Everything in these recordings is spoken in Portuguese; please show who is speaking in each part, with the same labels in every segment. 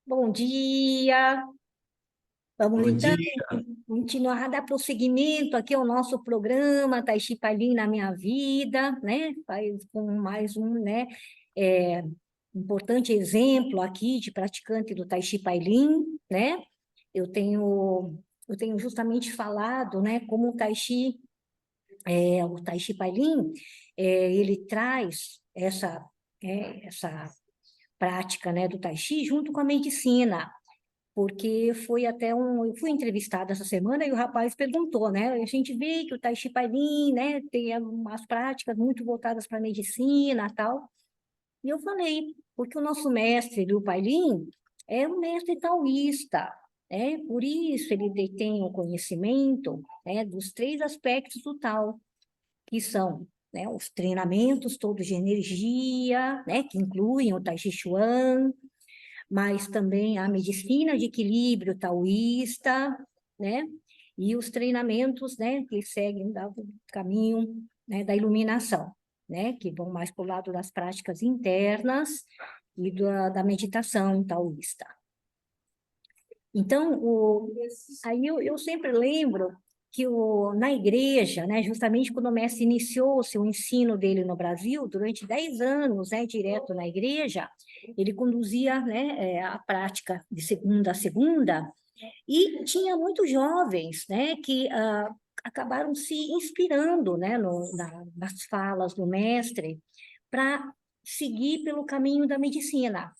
Speaker 1: Bom dia! Vamos
Speaker 2: Bom
Speaker 1: então
Speaker 2: dia.
Speaker 1: continuar a dar prosseguimento aqui ao nosso programa Tai Chi Pai Lin na minha vida, né? Faz com mais um, né, é, importante exemplo aqui de praticante do Tai Chi Pai Lin, né? Eu tenho, eu tenho justamente falado, né, como o Tai Chi Pai Lin, ele traz essa prática, né, do Tai Chi junto com a medicina, porque eu fui entrevistada essa semana e o rapaz perguntou, né? A gente vê que o Tai Chi Pai Lin, né, tem umas práticas muito voltadas para a medicina, tal. E eu falei, porque o nosso mestre, Liu Pai Lin, é um mestre taoísta, né? Por isso ele detém o conhecimento, né, dos três aspectos do Tao, que são, né, os treinamentos todos de energia, né, que incluem o Tai Chi Chuan, mas também a medicina de equilíbrio taoísta, né? E os treinamentos, né, que seguem o caminho, né, da iluminação, né, que vão mais para o lado das práticas internas e da meditação taoísta. Então, aí eu sempre lembro que na igreja, né, justamente quando o mestre iniciou o seu ensino dele no Brasil, durante 10 anos, né, direto na igreja, ele conduzia, né, a prática de segunda a segunda, e tinha muitos jovens, né, que acabaram se inspirando, né, nas falas do mestre, para seguir pelo caminho da medicina,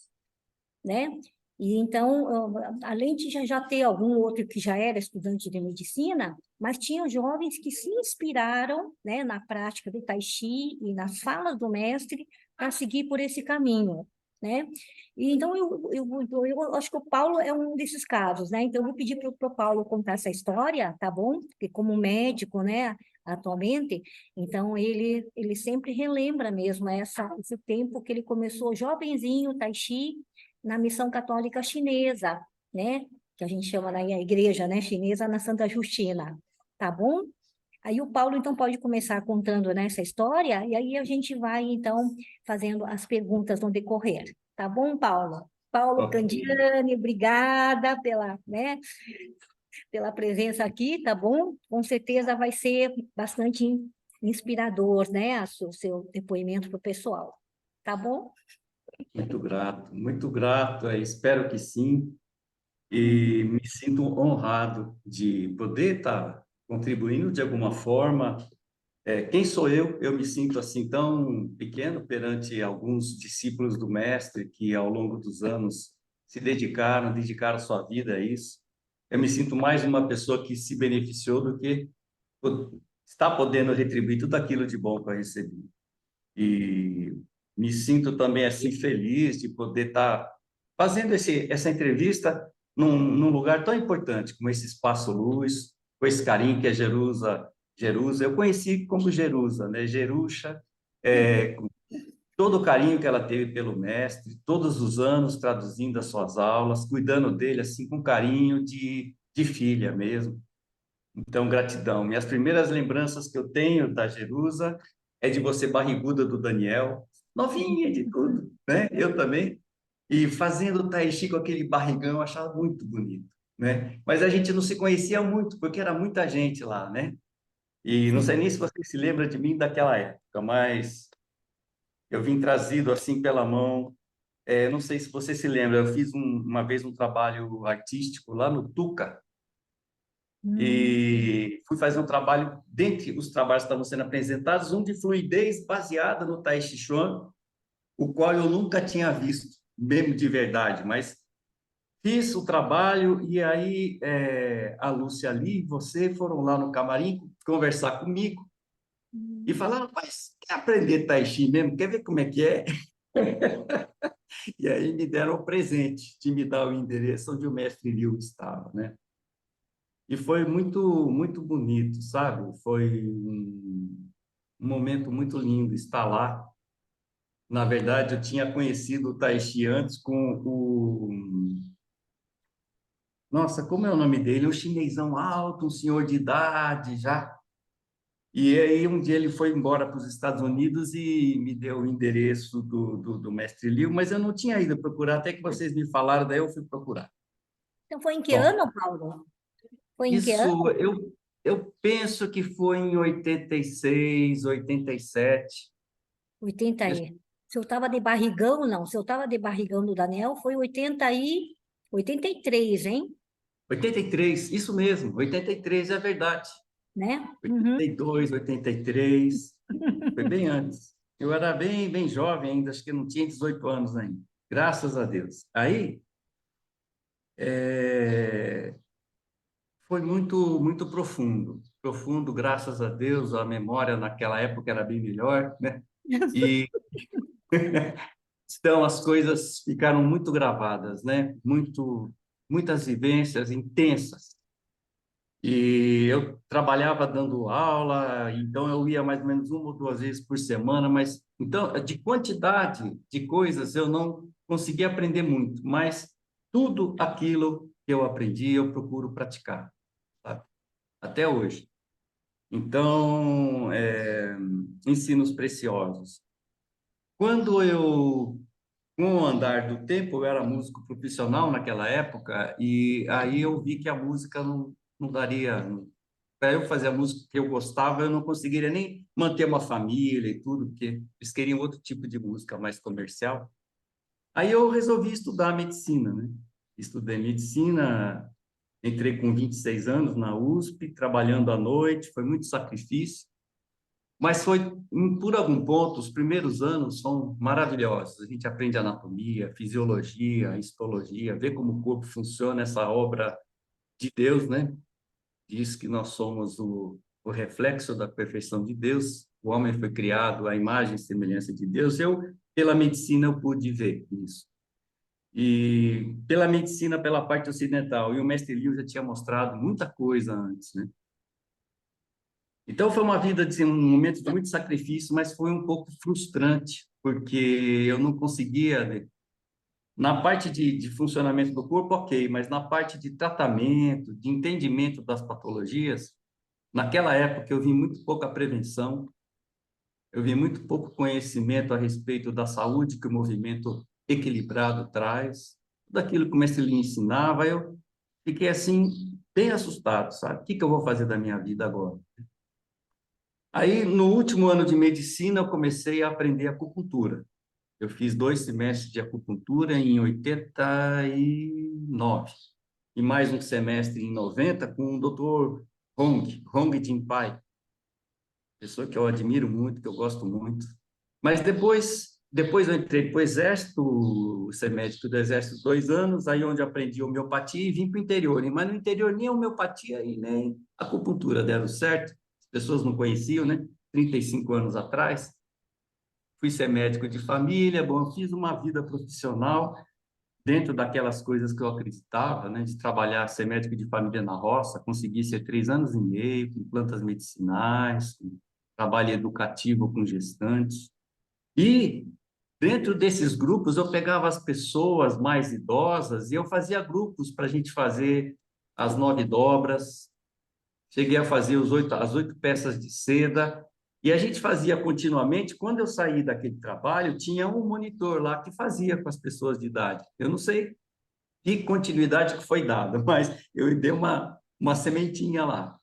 Speaker 1: né? E então, além de já ter algum outro que já era estudante de medicina, mas tinha jovens que se inspiraram, né, na prática do Tai Chi e nas falas do mestre para seguir por esse caminho, né? E então, eu acho que o Paulo é um desses casos, né? Então, eu vou pedir para o Paulo contar essa história, tá bom? Porque como médico, né, atualmente, então ele sempre relembra mesmo esse tempo que ele começou jovenzinho, Tai Chi, na missão católica chinesa, né? Que a gente chama na igreja, né, chinesa, na Santa Justina, tá bom? Aí o Paulo, então, pode começar contando, né, essa história, e aí a gente vai, então, fazendo as perguntas no decorrer. Tá bom, Paulo? Paulo
Speaker 2: Ok.
Speaker 1: Candiani, obrigada pela presença aqui, tá bom? Com certeza vai ser bastante inspirador, né, o seu depoimento para o pessoal. Tá bom?
Speaker 2: Muito grato, muito grato. Espero que sim. E me sinto honrado de poder estar contribuindo de alguma forma. Quem sou eu? Eu me sinto assim tão pequeno perante alguns discípulos do mestre que ao longo dos anos dedicaram sua vida a isso. Eu me sinto mais uma pessoa que se beneficiou do que está podendo retribuir tudo aquilo de bom que eu recebi. E me sinto também assim feliz de poder estar fazendo essa entrevista num lugar tão importante como esse Espaço Luz, com esse carinho que é Jerusa. Jerusa, eu conheci como Jerusa, né? Jerusha, com todo o carinho que ela teve pelo mestre, todos os anos traduzindo as suas aulas, cuidando dele assim com carinho de filha mesmo. Então, gratidão. Minhas primeiras lembranças que eu tenho da Jerusa é de você barriguda do Daniel, novinha de tudo, né? Eu também. E fazendo tai chi com aquele barrigão, eu achava muito bonito, né? Mas a gente não se conhecia muito, porque era muita gente lá, né? E não sei
Speaker 1: Sim.
Speaker 2: nem se você se lembra de mim daquela época, mas eu vim trazido assim pela mão. Não sei se você se lembra, eu fiz uma vez um trabalho artístico lá no Tuca,
Speaker 1: Hum.
Speaker 2: e fui fazer um trabalho, dentre os trabalhos que estavam sendo apresentados, um de fluidez baseada no Tai Chi Chuan, o qual eu nunca tinha visto, mesmo de verdade, mas fiz o trabalho e aí a Lúcia ali e você foram lá no camarim conversar comigo e falaram, mas quer aprender Tai Chi mesmo? Quer ver como é que é? E aí me deram o presente de me dar o endereço onde o mestre Liu estava, né? E foi muito, muito bonito, sabe? Foi um momento muito lindo estar lá. Na verdade, eu tinha conhecido o Tai Chi antes com o... Nossa, como é o nome dele? Um chinesão alto, um senhor de idade já. E aí um dia ele foi embora para os Estados Unidos e me deu o endereço do mestre Liu, mas eu não tinha ido procurar, até que vocês me falaram, daí eu fui procurar.
Speaker 1: Então, foi em que
Speaker 2: Bom,
Speaker 1: ano, Paulo? Foi em que
Speaker 2: isso
Speaker 1: ano?
Speaker 2: eu penso que foi em 86, 87.
Speaker 1: 80 aí. Se eu estava de barrigão, não. Se eu estava de barrigão do Daniel, foi 83, hein?
Speaker 2: 83, isso mesmo, 83 é verdade.
Speaker 1: Né? Uhum.
Speaker 2: 82, 83, foi bem antes. Eu era bem jovem ainda, acho que não tinha 18 anos ainda. Graças a Deus. Aí, é, foi muito profundo. Profundo, graças a Deus, a memória naquela época era bem melhor, né? E então as coisas ficaram muito gravadas, né? Muitas vivências intensas. E eu trabalhava dando aula, então eu ia mais ou menos uma ou duas vezes por semana, mas então de quantidade de coisas eu não consegui aprender muito, mas tudo aquilo que eu aprendi eu procuro praticar, sabe? Até hoje. Então, ensinos preciosos. Quando eu, com o andar do tempo, eu era músico profissional naquela época, e aí eu vi que a música não daria. Para eu fazer a música que eu gostava, eu não conseguiria nem manter uma família e tudo, porque eles queriam outro tipo de música mais comercial. Aí eu resolvi estudar medicina, né? Estudei medicina, entrei com 26 anos na USP, trabalhando à noite, foi muito sacrifício. Mas foi, por algum ponto, os primeiros anos são maravilhosos. A gente aprende anatomia, fisiologia, histologia, vê como o corpo funciona, essa obra de Deus, né? Diz que nós somos o reflexo da perfeição de Deus. O homem foi criado à imagem e semelhança de Deus. Pela medicina, eu pude ver isso. E pela medicina, pela parte ocidental. E o mestre Liu já tinha mostrado muita coisa antes, né? Então foi uma vida de um momento de muito sacrifício, mas foi um pouco frustrante, porque eu não conseguia, né? Na parte de funcionamento do corpo, ok, mas na parte de tratamento, de entendimento das patologias, naquela época eu vi muito pouca prevenção, eu vi muito pouco conhecimento a respeito da saúde que o movimento equilibrado traz, tudo aquilo que o mestre lhe ensinava, eu fiquei assim bem assustado, sabe? O que que eu vou fazer da minha vida agora? Aí, no último ano de medicina, eu comecei a aprender acupuntura. Eu fiz 2 semestres de acupuntura em 89 e mais um semestre em 90 com o doutor Hong Jinpai, pessoa que eu admiro muito, que eu gosto muito. Mas depois eu entrei para o Exército, ser médico do Exército 2 anos, aí onde eu aprendi homeopatia e vim para o interior. Mas no interior nem a homeopatia e nem a acupuntura deram certo. As pessoas não conheciam, né? 35 anos atrás. Fui ser médico de família, bom, eu fiz uma vida profissional dentro daquelas coisas que eu acreditava, né? De trabalhar, ser médico de família na roça, consegui ser 3 anos e meio, com plantas medicinais, com trabalho educativo com gestantes. E dentro desses grupos, eu pegava as pessoas mais idosas e eu fazia grupos para a gente fazer as 9 dobras. Cheguei a fazer as 8 peças de seda. E a gente fazia continuamente. Quando eu saí daquele trabalho, tinha um monitor lá que fazia com as pessoas de idade. Eu não sei que continuidade que foi dada, mas eu dei uma sementinha lá.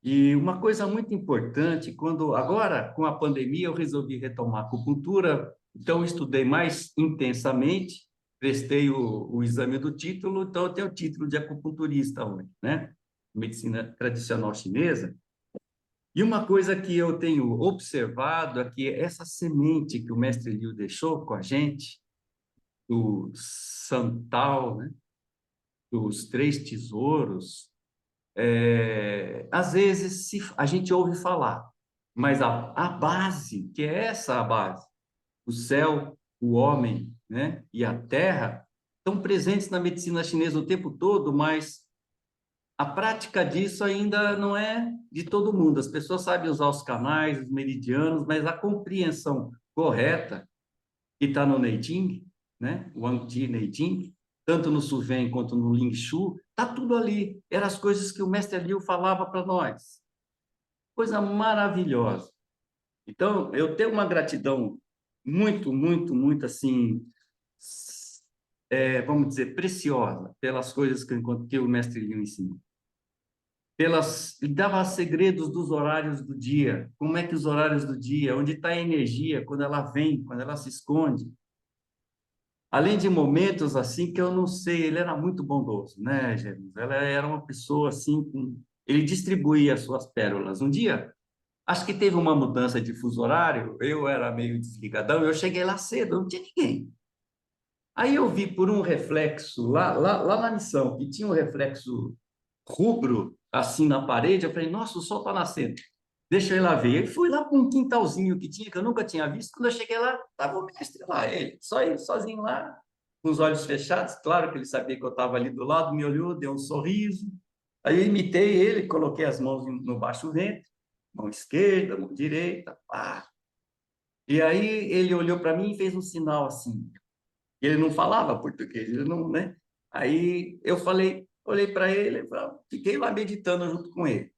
Speaker 2: E uma coisa muito importante, quando agora com a pandemia eu resolvi retomar a acupuntura, então eu estudei mais intensamente, prestei o exame do título, então eu tenho o título de acupunturista hoje, né? Medicina tradicional chinesa. E uma coisa que eu tenho observado é que essa semente que o mestre Liu deixou com a gente, do santal, né? Dos 3 tesouros, às vezes a gente ouve falar, mas a base, que é essa a base, o céu, o homem, né, e a terra, estão presentes na medicina chinesa o tempo todo, mas a prática disso ainda não é de todo mundo. As pessoas sabem usar os canais, os meridianos, mas a compreensão correta, que está no Neijing, né, o Wangji Neijing, tanto no Suven quanto no Ling Shu, está tudo ali. Eram as coisas que o mestre Liu falava para nós. coisa maravilhosa. Então, eu tenho uma gratidão muito, muito, muito, assim, vamos dizer, preciosa pelas coisas que o mestre Liu ensina. Ele dava segredos dos horários do dia, como é que os horários do dia, onde está a energia, quando ela vem, quando ela se esconde. Além de momentos assim que eu não sei, ele era muito bondoso, né, Jesus? Ela era uma pessoa assim, ele distribuía as suas pérolas. Um dia, acho que teve uma mudança de fuso horário, eu era meio desligadão, eu cheguei lá cedo, não tinha ninguém. Aí eu vi por um reflexo lá na missão, que tinha um reflexo rubro assim na parede, eu falei, nossa, o sol está nascendo. Deixa eu ir lá ver. E fui lá para um quintalzinho que tinha, que eu nunca tinha visto. Quando eu cheguei lá, estava o mestre lá, ele sozinho lá, com os olhos fechados. Claro que ele sabia que eu estava ali do lado, me olhou, deu um sorriso. Aí eu imitei ele, coloquei as mãos no baixo ventre, mão esquerda, mão direita, pá. E aí ele olhou para mim e fez um sinal assim. Ele não falava português, ele não, né? Aí eu falei, olhei para ele, fiquei lá meditando junto com ele.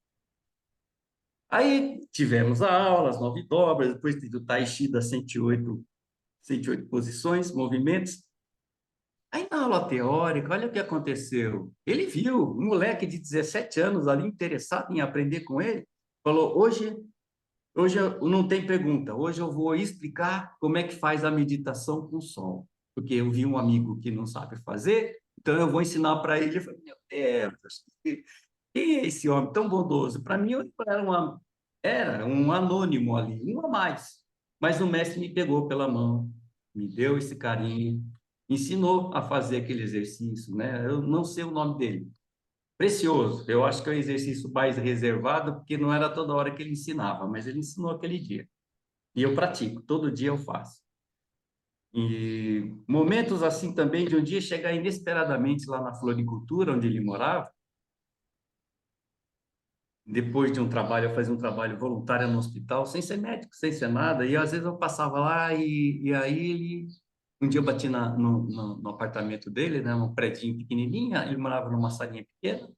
Speaker 2: Aí tivemos a aula, as 9 dobras, depois teve o Tai Chi das 108 posições, movimentos. Aí na aula teórica, olha o que aconteceu. Ele viu um moleque de 17 anos ali interessado em aprender com ele, falou: hoje não tem pergunta, hoje eu vou explicar como é que faz a meditação com o sol. Porque eu vi um amigo que não sabe fazer, então eu vou ensinar para ele. Eu falei, meu Deus, quem é esse homem tão bondoso? Para mim, eu era um anônimo ali, um a mais. Mas o mestre me pegou pela mão, me deu esse carinho, ensinou a fazer aquele exercício, né? Eu não sei o nome dele. Precioso. Eu acho que é um exercício mais reservado, porque não era toda hora que ele ensinava, mas ele ensinou aquele dia. E eu pratico, todo dia eu faço. E momentos assim também de um dia chegar inesperadamente lá na floricultura, onde ele morava, depois de um trabalho, eu fazia um trabalho voluntário no hospital, sem ser médico, sem ser nada, e às vezes eu passava lá e aí um dia eu bati no apartamento dele, né, um predinho pequenininho, ele morava numa salinha pequena,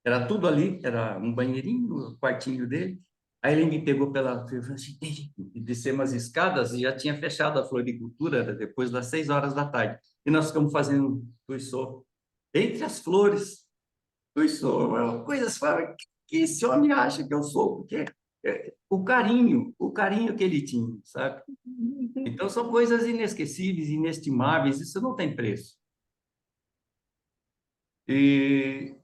Speaker 2: era tudo ali, era um banheirinho, o quartinho dele, aí ele me pegou pela, eu falei assim, e descer umas escadas e já tinha fechado a floricultura, era depois das 6 horas da tarde, e nós ficamos fazendo tuiçô, entre as flores, tuiçô, coisas que esse homem acha que eu sou, porque o carinho que ele tinha, sabe? Então são coisas inesquecíveis, inestimáveis, isso não tem preço. E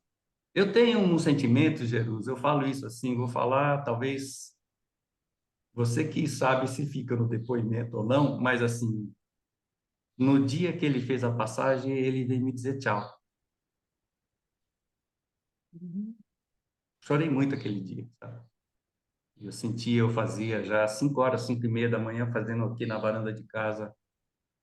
Speaker 2: eu tenho um sentimento, Jesus, eu falo isso assim, vou falar, talvez você que sabe se fica no depoimento ou não, mas assim, no dia que ele fez a passagem, ele veio me dizer tchau. Chorei muito aquele dia, sabe? Eu fazia já 5 horas, 5:30 da manhã, fazendo aqui na varanda de casa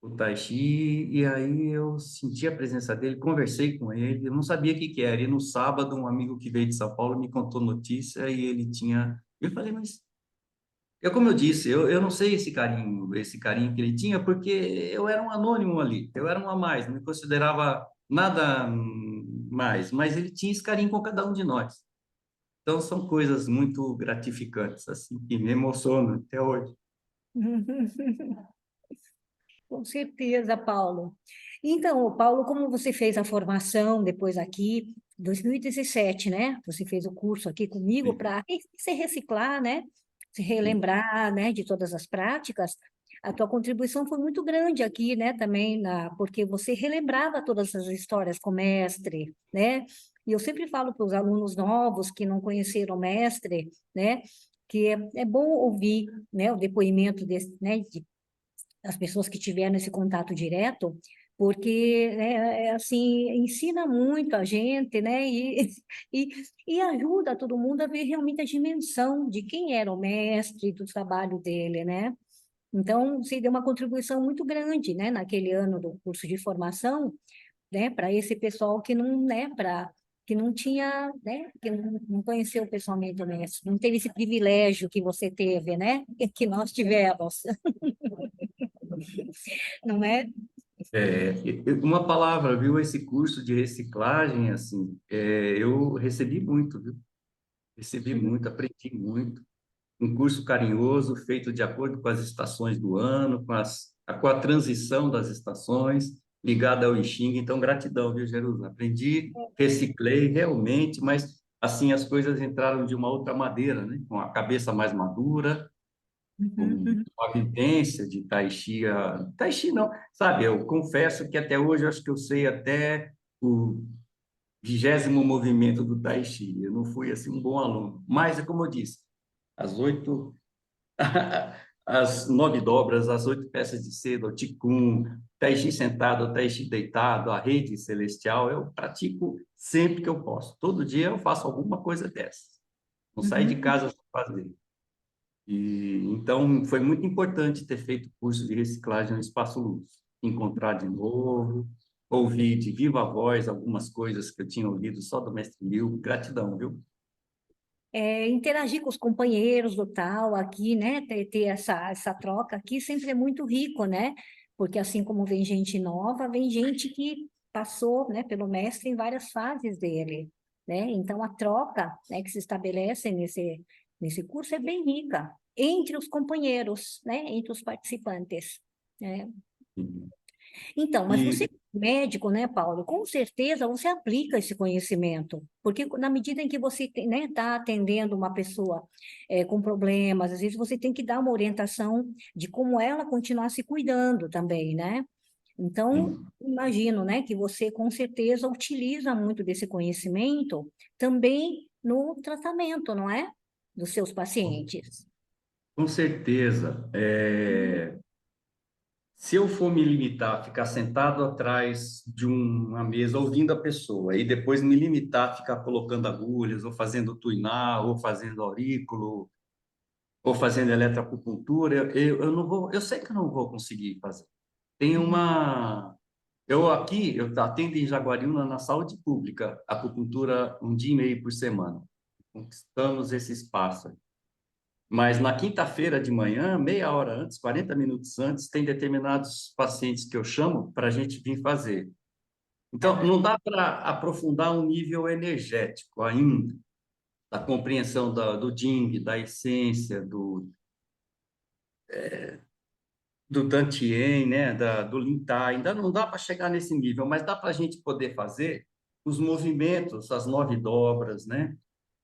Speaker 2: o Tai Chi, e aí eu senti a presença dele, conversei com ele, eu não sabia o que que era, e no sábado um amigo que veio de São Paulo me contou notícia e ele tinha... Eu falei, mas... como eu disse, eu não sei esse carinho que ele tinha, porque eu era um anônimo ali, eu era um a mais, não me considerava nada mais, mas ele tinha esse carinho com cada um de nós. Então são coisas muito gratificantes, assim, que me emocionam até hoje.
Speaker 1: Com certeza, Paulo. Então, Paulo, como você fez a formação depois aqui, 2017, né? Você fez o curso aqui comigo
Speaker 2: Sim,
Speaker 1: para se reciclar, né? Se
Speaker 2: sim.
Speaker 1: relembrar, né, de todas as práticas. A tua contribuição foi muito grande aqui, né, também, porque você relembrava todas as histórias com o mestre, né? E eu sempre falo para os alunos novos que não conheceram o mestre, né, que é bom ouvir, né, o depoimento desse, né, as pessoas que tiveram esse contato direto, porque assim ensina muito a gente, né? E, e ajuda todo mundo a ver realmente a dimensão de quem era o mestre do trabalho dele, né? Então, você deu uma contribuição muito grande, né, naquele ano do curso de formação, né, para esse pessoal que não, né, para que não tinha, né, que não conheceu pessoalmente o mestre, não teve esse privilégio que você teve, né, que nós tivemos, não é?
Speaker 2: Uma palavra, viu? Esse curso de reciclagem, assim, eu recebi muito, viu? Recebi muito, aprendi muito. Um curso carinhoso, feito de acordo com as estações do ano, com a transição das estações, ligada ao I Ching. Então, gratidão, viu, Jerusa? Aprendi, reciclei realmente, mas assim as coisas entraram de uma outra maneira, né? Com a cabeça mais madura,
Speaker 1: Uhum,
Speaker 2: com
Speaker 1: uhum.
Speaker 2: a vivência de Tai Chi. Tai Chi não, sabe? Eu confesso que até hoje eu acho que eu sei até o 20º movimento do Tai Chi. Eu não fui assim um bom aluno, mas é como eu disse, as 8 as 9 dobras, as 8 peças de seda, o Qigong, Tai Chi sentado, Tai Chi deitado, a rede celestial, eu pratico sempre que eu posso. Todo dia eu faço alguma coisa dessas. Não saio de
Speaker 1: Uhum.
Speaker 2: casa sem fazer. E então foi muito importante ter feito o curso de reciclagem no Espaço Luz, encontrar de novo, ouvir de viva voz algumas coisas que eu tinha ouvido só do Mestre Liu. Gratidão, viu?
Speaker 1: Interagir com os companheiros do tal aqui, né? Ter essa troca aqui sempre é muito rico, né? Porque assim como vem gente nova, vem gente que passou, né, pelo mestre em várias fases dele, né? Então a troca, né, que se estabelece nesse curso é bem rica entre os companheiros, né? Entre os participantes, né? Então, mas você,
Speaker 2: E,
Speaker 1: é médico, né, Paulo, com certeza você aplica esse conhecimento, porque na medida em que você né, está atendendo uma pessoa com problemas, às vezes você tem que dar uma orientação de como ela continuar se cuidando também, né? Então,
Speaker 2: e,
Speaker 1: imagino, né, que você com certeza utiliza muito desse conhecimento também no tratamento, não é? Dos seus pacientes.
Speaker 2: com certeza, se eu for me limitar a ficar sentado atrás de uma mesa ouvindo a pessoa e depois me limitar a ficar colocando agulhas, ou fazendo tuinar, ou fazendo aurículo, ou fazendo eletroacupuntura, eu não vou, eu sei que eu não vou conseguir fazer. Tem
Speaker 1: Uhum.
Speaker 2: uma, eu atendo em Jaguariúna na saúde pública, acupuntura 1 dia e meio por semana. Conquistamos esse espaço. Mas na quinta-feira de manhã, meia hora antes, 40 minutos antes, tem determinados pacientes que eu chamo para a gente vir fazer. Então,
Speaker 1: Ah,
Speaker 2: não dá para aprofundar um nível energético ainda, da compreensão do Jing, da essência, do Tantien, né, do Lin Tai. Ainda não dá para chegar nesse nível, mas dá para a gente poder fazer os movimentos, as 9 dobras, né?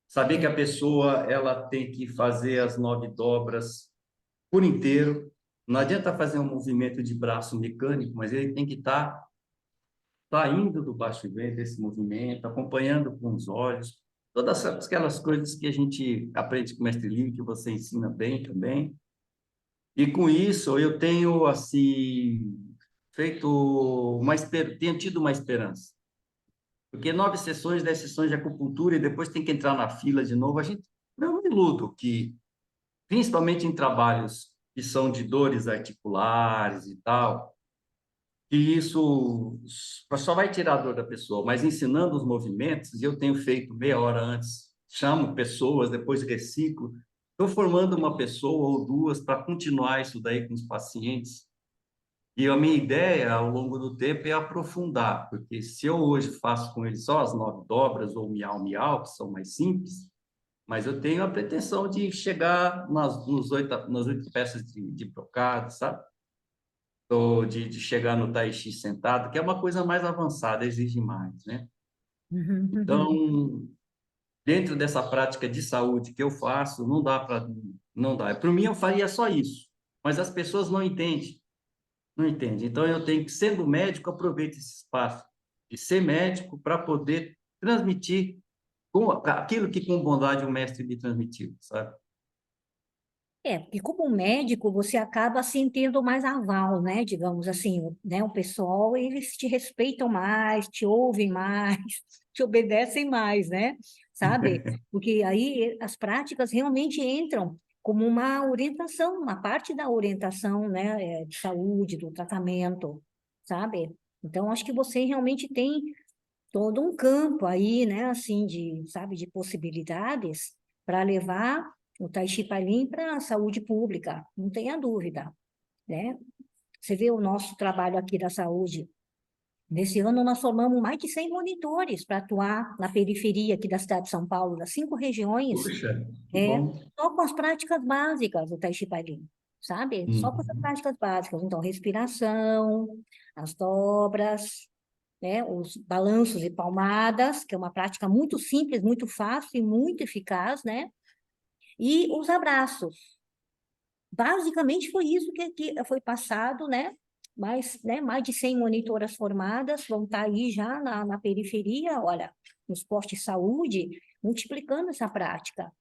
Speaker 2: Saber que a
Speaker 1: é.
Speaker 2: pessoa ela tem que fazer as 9 dobras por inteiro. Não adianta fazer um movimento de braço mecânico, mas ele tem que estar saindo do baixo ventre esse movimento, acompanhando com os olhos, todas aquelas coisas que a gente aprende com o mestre Lin, que você ensina bem também. E com isso eu tenho assim feito tenho tido uma esperança. Porque 9 sessões, 10 sessões de acupuntura e depois tem que entrar na fila de novo. A gente não me iludo que principalmente em trabalhos que são de dores articulares e tal, que isso só vai tirar a dor da pessoa, mas ensinando os movimentos, e eu tenho feito meia hora antes, chamo pessoas, depois reciclo, estou formando uma pessoa ou duas para continuar isso daí com os pacientes. E a minha ideia, ao longo do tempo, é aprofundar, porque se eu hoje faço com eles só as 9 dobras ou miau miau, que são mais simples, mas eu tenho a pretensão de chegar nas 8 peças de brocado, sabe? Ou de chegar no Tai Chi sentado, que é uma coisa mais avançada, exige mais, né?
Speaker 1: Uhum, uhum.
Speaker 2: Então, dentro dessa prática de saúde que eu faço, não dá para. Não dá. Para mim, eu faria só isso, mas as pessoas não entendem, não entendem. Então, eu tenho que, sendo médico, aproveito esse espaço de ser médico para poder transmitir aquilo que com bondade o mestre me transmitiu, sabe?
Speaker 1: Porque como médico você acaba assim tendo mais aval, né? Digamos assim, né? O pessoal, eles te respeitam mais, te ouvem mais, te obedecem mais, né? Sabe? Porque aí as práticas realmente entram como uma orientação, uma parte da orientação, né? De saúde, do tratamento, sabe? Então, acho que você realmente tem todo um campo aí, né, assim, sabe, de possibilidades para levar o Tai Chi Paim para a saúde pública, não tenha dúvida, né? Você vê o nosso trabalho aqui da saúde, Nesse ano, nós formamos mais de 100 monitores para atuar na periferia aqui da cidade de São Paulo, das 5 regiões,
Speaker 2: Puxa, que
Speaker 1: é,
Speaker 2: bom.
Speaker 1: só com as práticas básicas do Tai Chi Pailin, sabe? Só com as
Speaker 2: Uhum.
Speaker 1: práticas básicas. Então, respiração, as dobras, né? Os balanços e palmadas, que é uma prática muito simples, muito fácil e muito eficaz, né? E os abraços. Basicamente foi isso que foi passado, né? Mais de 100 monitoras formadas vão estar aí já na periferia, olha, nos postos de saúde, multiplicando essa prática,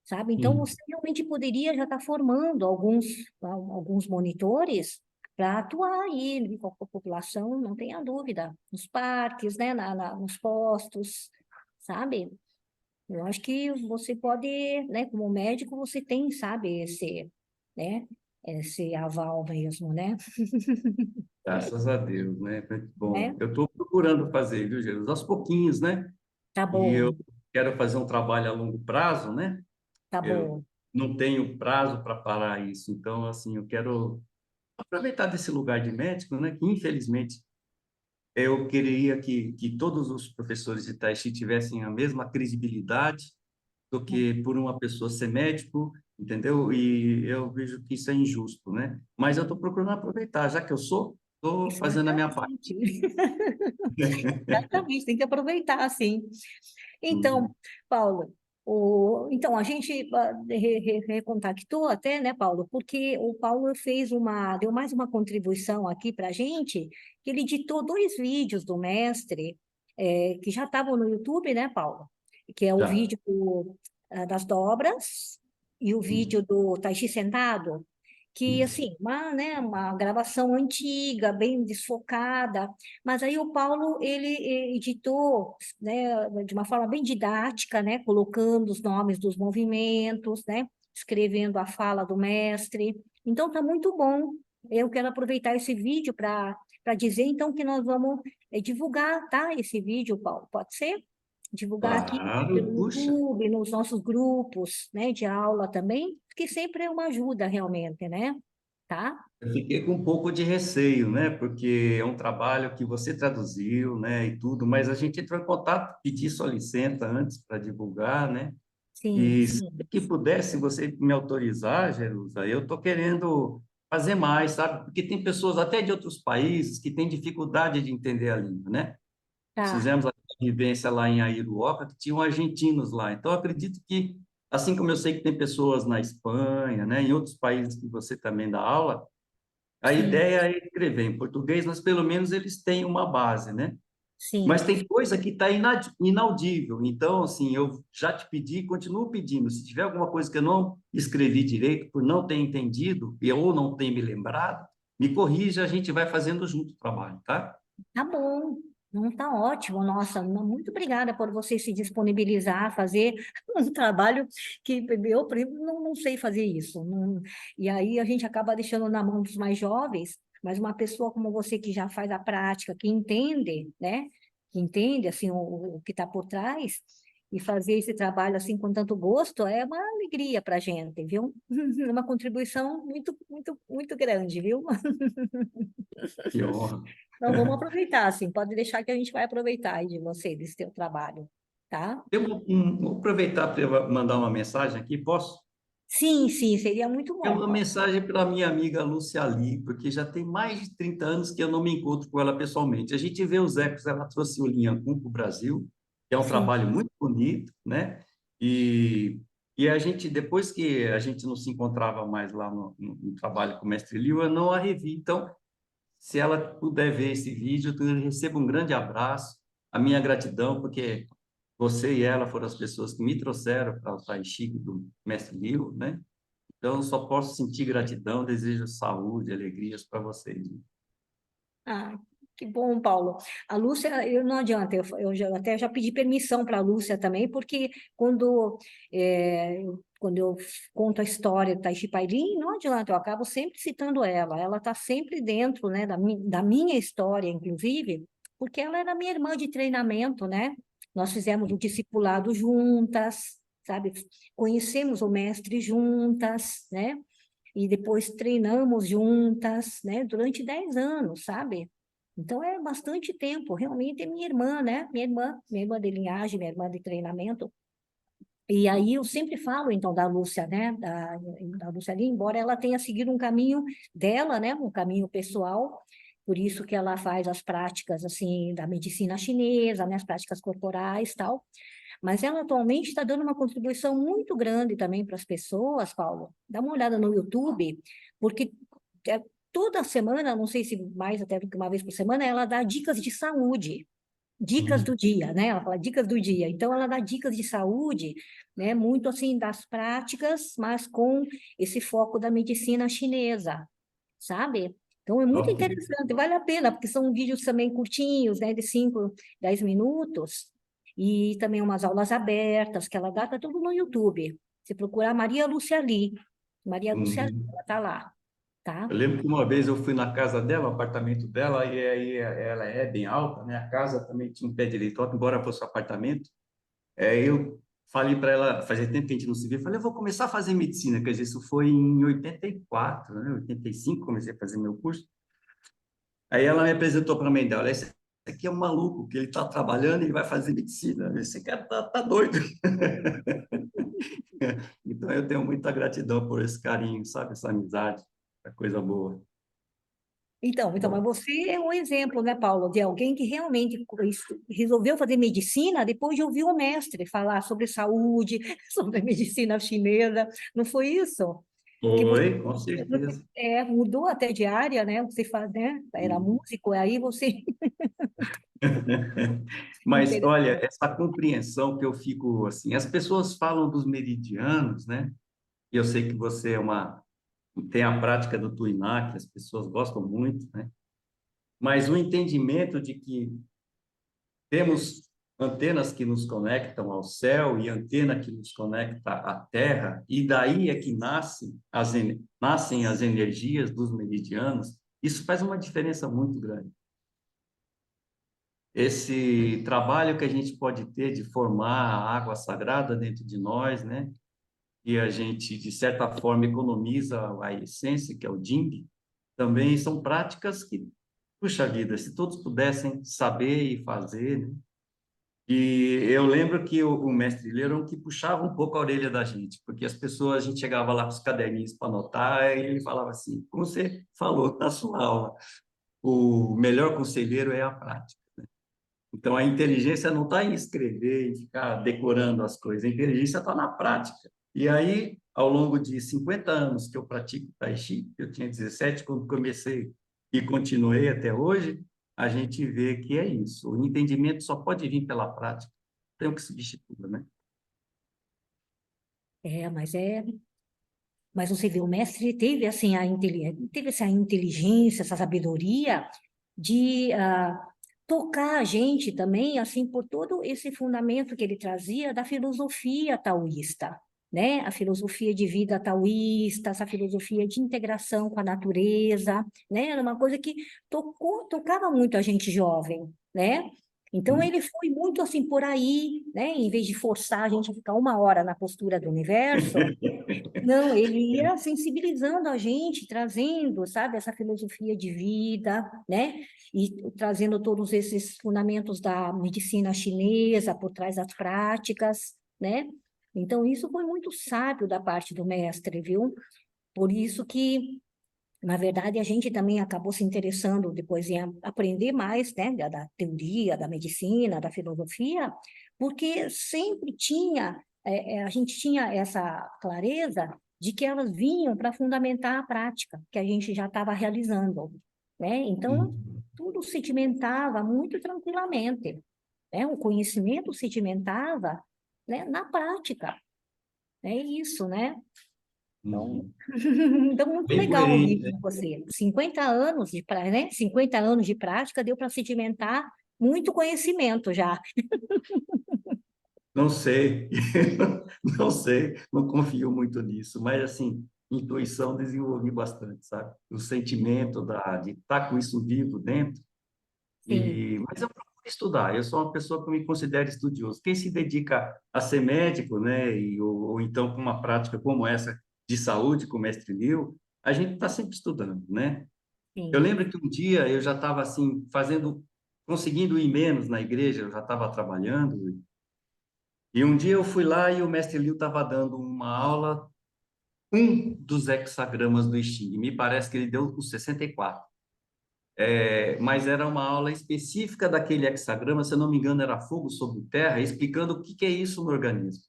Speaker 1: sabe? Então,
Speaker 2: Uhum.
Speaker 1: você realmente poderia já estar formando alguns monitores para atuar aí com a população, não tenha dúvida, nos parques, né? Nos postos, sabe? Eu acho que você pode, né, como médico, você tem, sabe, né, esse aval mesmo, né?
Speaker 2: Graças a Deus, né? Bom,
Speaker 1: Né?
Speaker 2: eu estou procurando fazer, viu, Jesus? Aos pouquinhos, né?
Speaker 1: Tá
Speaker 2: E eu
Speaker 1: bom,
Speaker 2: quero fazer um trabalho a longo prazo, né?
Speaker 1: tá
Speaker 2: Eu
Speaker 1: bom.
Speaker 2: não tenho prazo para parar isso. Então, assim, eu quero aproveitar desse lugar de médico, né? Que infelizmente eu queria que todos os professores de Tai Chi tivessem a mesma credibilidade do que por uma pessoa ser médico, entendeu? E eu vejo que isso é injusto, né? Mas eu estou procurando aproveitar, já que eu sou, estou fazendo a minha parte.
Speaker 1: Exatamente. Exatamente, tem que aproveitar, assim. Então,
Speaker 2: Uhum.
Speaker 1: Paulo, então a gente recontactou até, né, Paulo, porque o Paulo deu mais uma contribuição aqui para a gente, que ele editou 2 vídeos do mestre, que já estavam no YouTube, né, Paulo? Que é o
Speaker 2: Já.
Speaker 1: vídeo das dobras e o vídeo
Speaker 2: Uhum.
Speaker 1: do Tai Chi sentado, que,
Speaker 2: Isso.
Speaker 1: assim, uma gravação antiga, bem desfocada, mas aí o Paulo, ele editou, né, de uma forma bem didática, né, colocando os nomes dos movimentos, né, escrevendo a fala do mestre. Então, tá muito bom. Eu quero aproveitar esse vídeo para dizer, então, que nós vamos divulgar, tá, esse vídeo, Paulo, pode ser? Divulgar aqui
Speaker 2: Claro,
Speaker 1: pelo
Speaker 2: puxa.
Speaker 1: YouTube, nos nossos grupos, né, de aula também, que sempre é uma ajuda realmente, né? Tá?
Speaker 2: Eu fiquei com um pouco de receio, né? Porque é um trabalho que você traduziu, né? E tudo, mas a gente entrou em contato, pedi sua licença antes para divulgar, né?
Speaker 1: Sim,
Speaker 2: E se
Speaker 1: sim.
Speaker 2: que pudesse você me autorizar, Jerusa, eu estou querendo fazer mais, sabe? Porque tem pessoas até de outros países que têm dificuldade de entender a língua, né? Nós
Speaker 1: Tá.
Speaker 2: fizemos a vivência lá em Airuoca, que tinham argentinos lá. Então, eu acredito que, assim como eu sei que tem pessoas na Espanha, né? Em outros países que você também dá aula, a
Speaker 1: Sim,
Speaker 2: ideia é escrever em português, mas pelo menos eles têm uma base, né? Mas
Speaker 1: sim.
Speaker 2: tem coisa que está inaudível. Então, assim, eu já te pedi e continuo pedindo. Se tiver alguma coisa que eu não escrevi direito, por não ter entendido, ou não ter me lembrado, me corrija, a gente vai fazendo junto o trabalho, tá?
Speaker 1: Tá bom. Não, tá ótimo. Nossa, muito obrigada por você se disponibilizar a fazer um trabalho que eu, por exemplo, não sei fazer isso. E aí a gente acaba deixando na mão dos mais jovens, mas uma pessoa como você que já faz a prática, que entende, né? Que entende assim o que está por trás e fazer esse trabalho assim com tanto gosto é uma alegria para a gente, viu? É uma contribuição muito, muito, muito grande, viu?
Speaker 2: Que honra.
Speaker 1: Então, vamos aproveitar, assim, pode deixar que a gente vai aproveitar aí de você, desse teu trabalho, tá?
Speaker 2: Vou aproveitar para mandar uma mensagem aqui, posso?
Speaker 1: Sim, sim, seria muito
Speaker 2: É
Speaker 1: bom,
Speaker 2: uma
Speaker 1: Paulo.
Speaker 2: mensagem para minha amiga Lúcia Ali, porque já tem mais de 30 anos que eu não me encontro com ela pessoalmente. A gente vê os ecos, ela trouxe o Linhancum para o Brasil, que é um
Speaker 1: Sim,
Speaker 2: trabalho muito bonito, né? E a gente, depois que a gente não se encontrava mais lá no trabalho com o Mestre Liu, eu não a revi. Então, se ela puder ver esse vídeo, eu recebo um grande abraço, a minha gratidão, porque você e ela foram as pessoas que me trouxeram para o Tai Chi do Mestre Liu, né? Então, eu só posso sentir gratidão, desejo saúde, alegrias para vocês.
Speaker 1: ah, que bom, Paulo. A Lúcia, eu não adianta, até já pedi permissão para a Lúcia também, porque quando eu conto a história do Tai Chi Pailin, não adianta, eu acabo sempre citando ela. Ela está sempre dentro, né, da minha história, inclusive, porque ela era minha irmã de treinamento, né? Nós fizemos o discipulado juntas, sabe? Conhecemos o mestre juntas, né? E depois treinamos juntas, né? Durante 10 anos, sabe? Então, é bastante tempo. Realmente é minha irmã, né? Minha irmã de linhagem, minha irmã de treinamento. E aí eu sempre falo, então, da Lúcia, né? Da Lúcia ali, embora ela tenha seguido um caminho dela, né? Um caminho pessoal, por isso que ela faz as práticas, assim, da medicina chinesa, né? As práticas corporais e tal. Mas ela atualmente está dando uma contribuição muito grande também para as pessoas, Paulo. Dá uma olhada no YouTube, porque é, toda semana, não sei se mais até do que uma vez por semana, ela dá dicas de saúde. Dicas
Speaker 2: Uhum.
Speaker 1: do dia, né? Ela fala dicas do dia. Então, ela dá dicas de saúde, né? Muito assim das práticas, mas com esse foco da medicina chinesa, sabe? Então, é muito
Speaker 2: Ok.
Speaker 1: interessante, vale a pena, porque são vídeos também curtinhos, né? De 5, 10 minutos, e também umas aulas abertas que ela dá, tá tudo no YouTube. Se procurar Maria Lúcia Lee,
Speaker 2: Uhum.
Speaker 1: ela tá lá, tá?
Speaker 2: Eu lembro que uma vez eu fui na casa dela, no apartamento dela, e aí ela é bem alta, né? A casa também tinha um pé direito alto, embora fosse um apartamento. Eu falei para ela, fazia tempo que a gente não se via, falei, eu vou começar a fazer medicina, quer dizer, isso foi em 84, né? 85 comecei a fazer meu curso. Aí ela me apresentou para a mãe dela, esse aqui é um maluco, que ele está trabalhando e vai fazer medicina, esse cara tá doido. Então eu tenho muita gratidão por esse carinho, sabe, essa amizade, é coisa boa.
Speaker 1: Então, mas
Speaker 2: Bom,
Speaker 1: você é um exemplo, né, Paulo, de alguém que realmente resolveu fazer medicina depois de ouvir o mestre falar sobre saúde, sobre medicina chinesa, não foi isso? Que
Speaker 2: foi, com certeza.
Speaker 1: mudou até de área, né? Você faz, né? Era músico, aí você
Speaker 2: Mas,
Speaker 1: Inter-
Speaker 2: olha, essa compreensão que eu fico assim, as pessoas falam dos meridianos, né? E eu sei que você tem a prática do Tuiná, que as pessoas gostam muito, né? Mas o entendimento de que temos antenas que nos conectam ao céu e antena que nos conecta à Terra, e daí é que nascem as energias dos meridianos, isso faz uma diferença muito grande. Esse trabalho que a gente pode ter de formar a água sagrada dentro de nós, né? E a gente, de certa forma, economiza a essência, que é o Jing, também são práticas que, puxa vida, se todos pudessem saber e fazer, né? E eu lembro que o mestre Leron que puxava um pouco a orelha da gente, porque as pessoas, a gente chegava lá com os caderninhos para anotar, e ele falava assim, como você falou na sua aula, o melhor conselheiro é a prática. Então, a inteligência não está em escrever e ficar decorando as coisas, a inteligência está na prática. E aí, ao longo de 50 anos que eu pratico Tai Chi, eu tinha 17 quando comecei e continuei até hoje, a gente vê que é isso. O entendimento só pode vir pela prática, tem o que substitui, né?
Speaker 1: é, mas você vê, o mestre teve assim teve essa inteligência, essa sabedoria de tocar a gente também assim por todo esse fundamento que ele trazia da filosofia taoísta, né? A filosofia de vida taoísta, essa filosofia de integração com a natureza, né? Era uma coisa que tocava muito a gente jovem, né? Então ele foi muito assim por aí, né? Em vez de forçar a gente a ficar 1 hora na postura do universo, não, ele ia sensibilizando a gente, trazendo, sabe, essa filosofia de vida, né? E trazendo todos esses fundamentos da medicina chinesa por trás das práticas, né? Então, isso foi muito sábio da parte do mestre, viu? Por isso que, na verdade, a gente também acabou se interessando depois em aprender mais, né, da teoria, da medicina, da filosofia, porque sempre a gente tinha essa clareza de que elas vinham para fundamentar a prática que a gente já estava realizando, né? Então,
Speaker 2: Uhum.
Speaker 1: tudo sedimentava muito tranquilamente, né? O conhecimento sedimentava, né, na prática. É isso, né? Então,
Speaker 2: Uhum.
Speaker 1: então, muito
Speaker 2: Bem por
Speaker 1: legal
Speaker 2: aí,
Speaker 1: ouvir
Speaker 2: né?
Speaker 1: com você. 50 anos né? 50 anos de prática deu para sedimentar muito conhecimento já.
Speaker 2: Não sei, não sei, não confio muito nisso, mas assim, intuição desenvolvi bastante, sabe? O sentimento de estar com isso vivo dentro.
Speaker 1: Sim,
Speaker 2: Mas eu procuro estudar, eu sou uma pessoa que me considero estudioso. Quem se dedica a ser médico, né, ou então com uma prática como essa de saúde, com o mestre Liu, a gente está sempre estudando, né? Eu
Speaker 1: sim.
Speaker 2: lembro que um dia eu já estava assim, conseguindo ir menos na igreja, eu já estava trabalhando, e um dia eu fui lá e o mestre Liu estava dando uma aula, um dos hexagramas do I Ching, me parece que ele deu os 64. Mas era uma aula específica daquele hexagrama, se eu não me engano, era fogo sobre terra, explicando o que que é isso no organismo.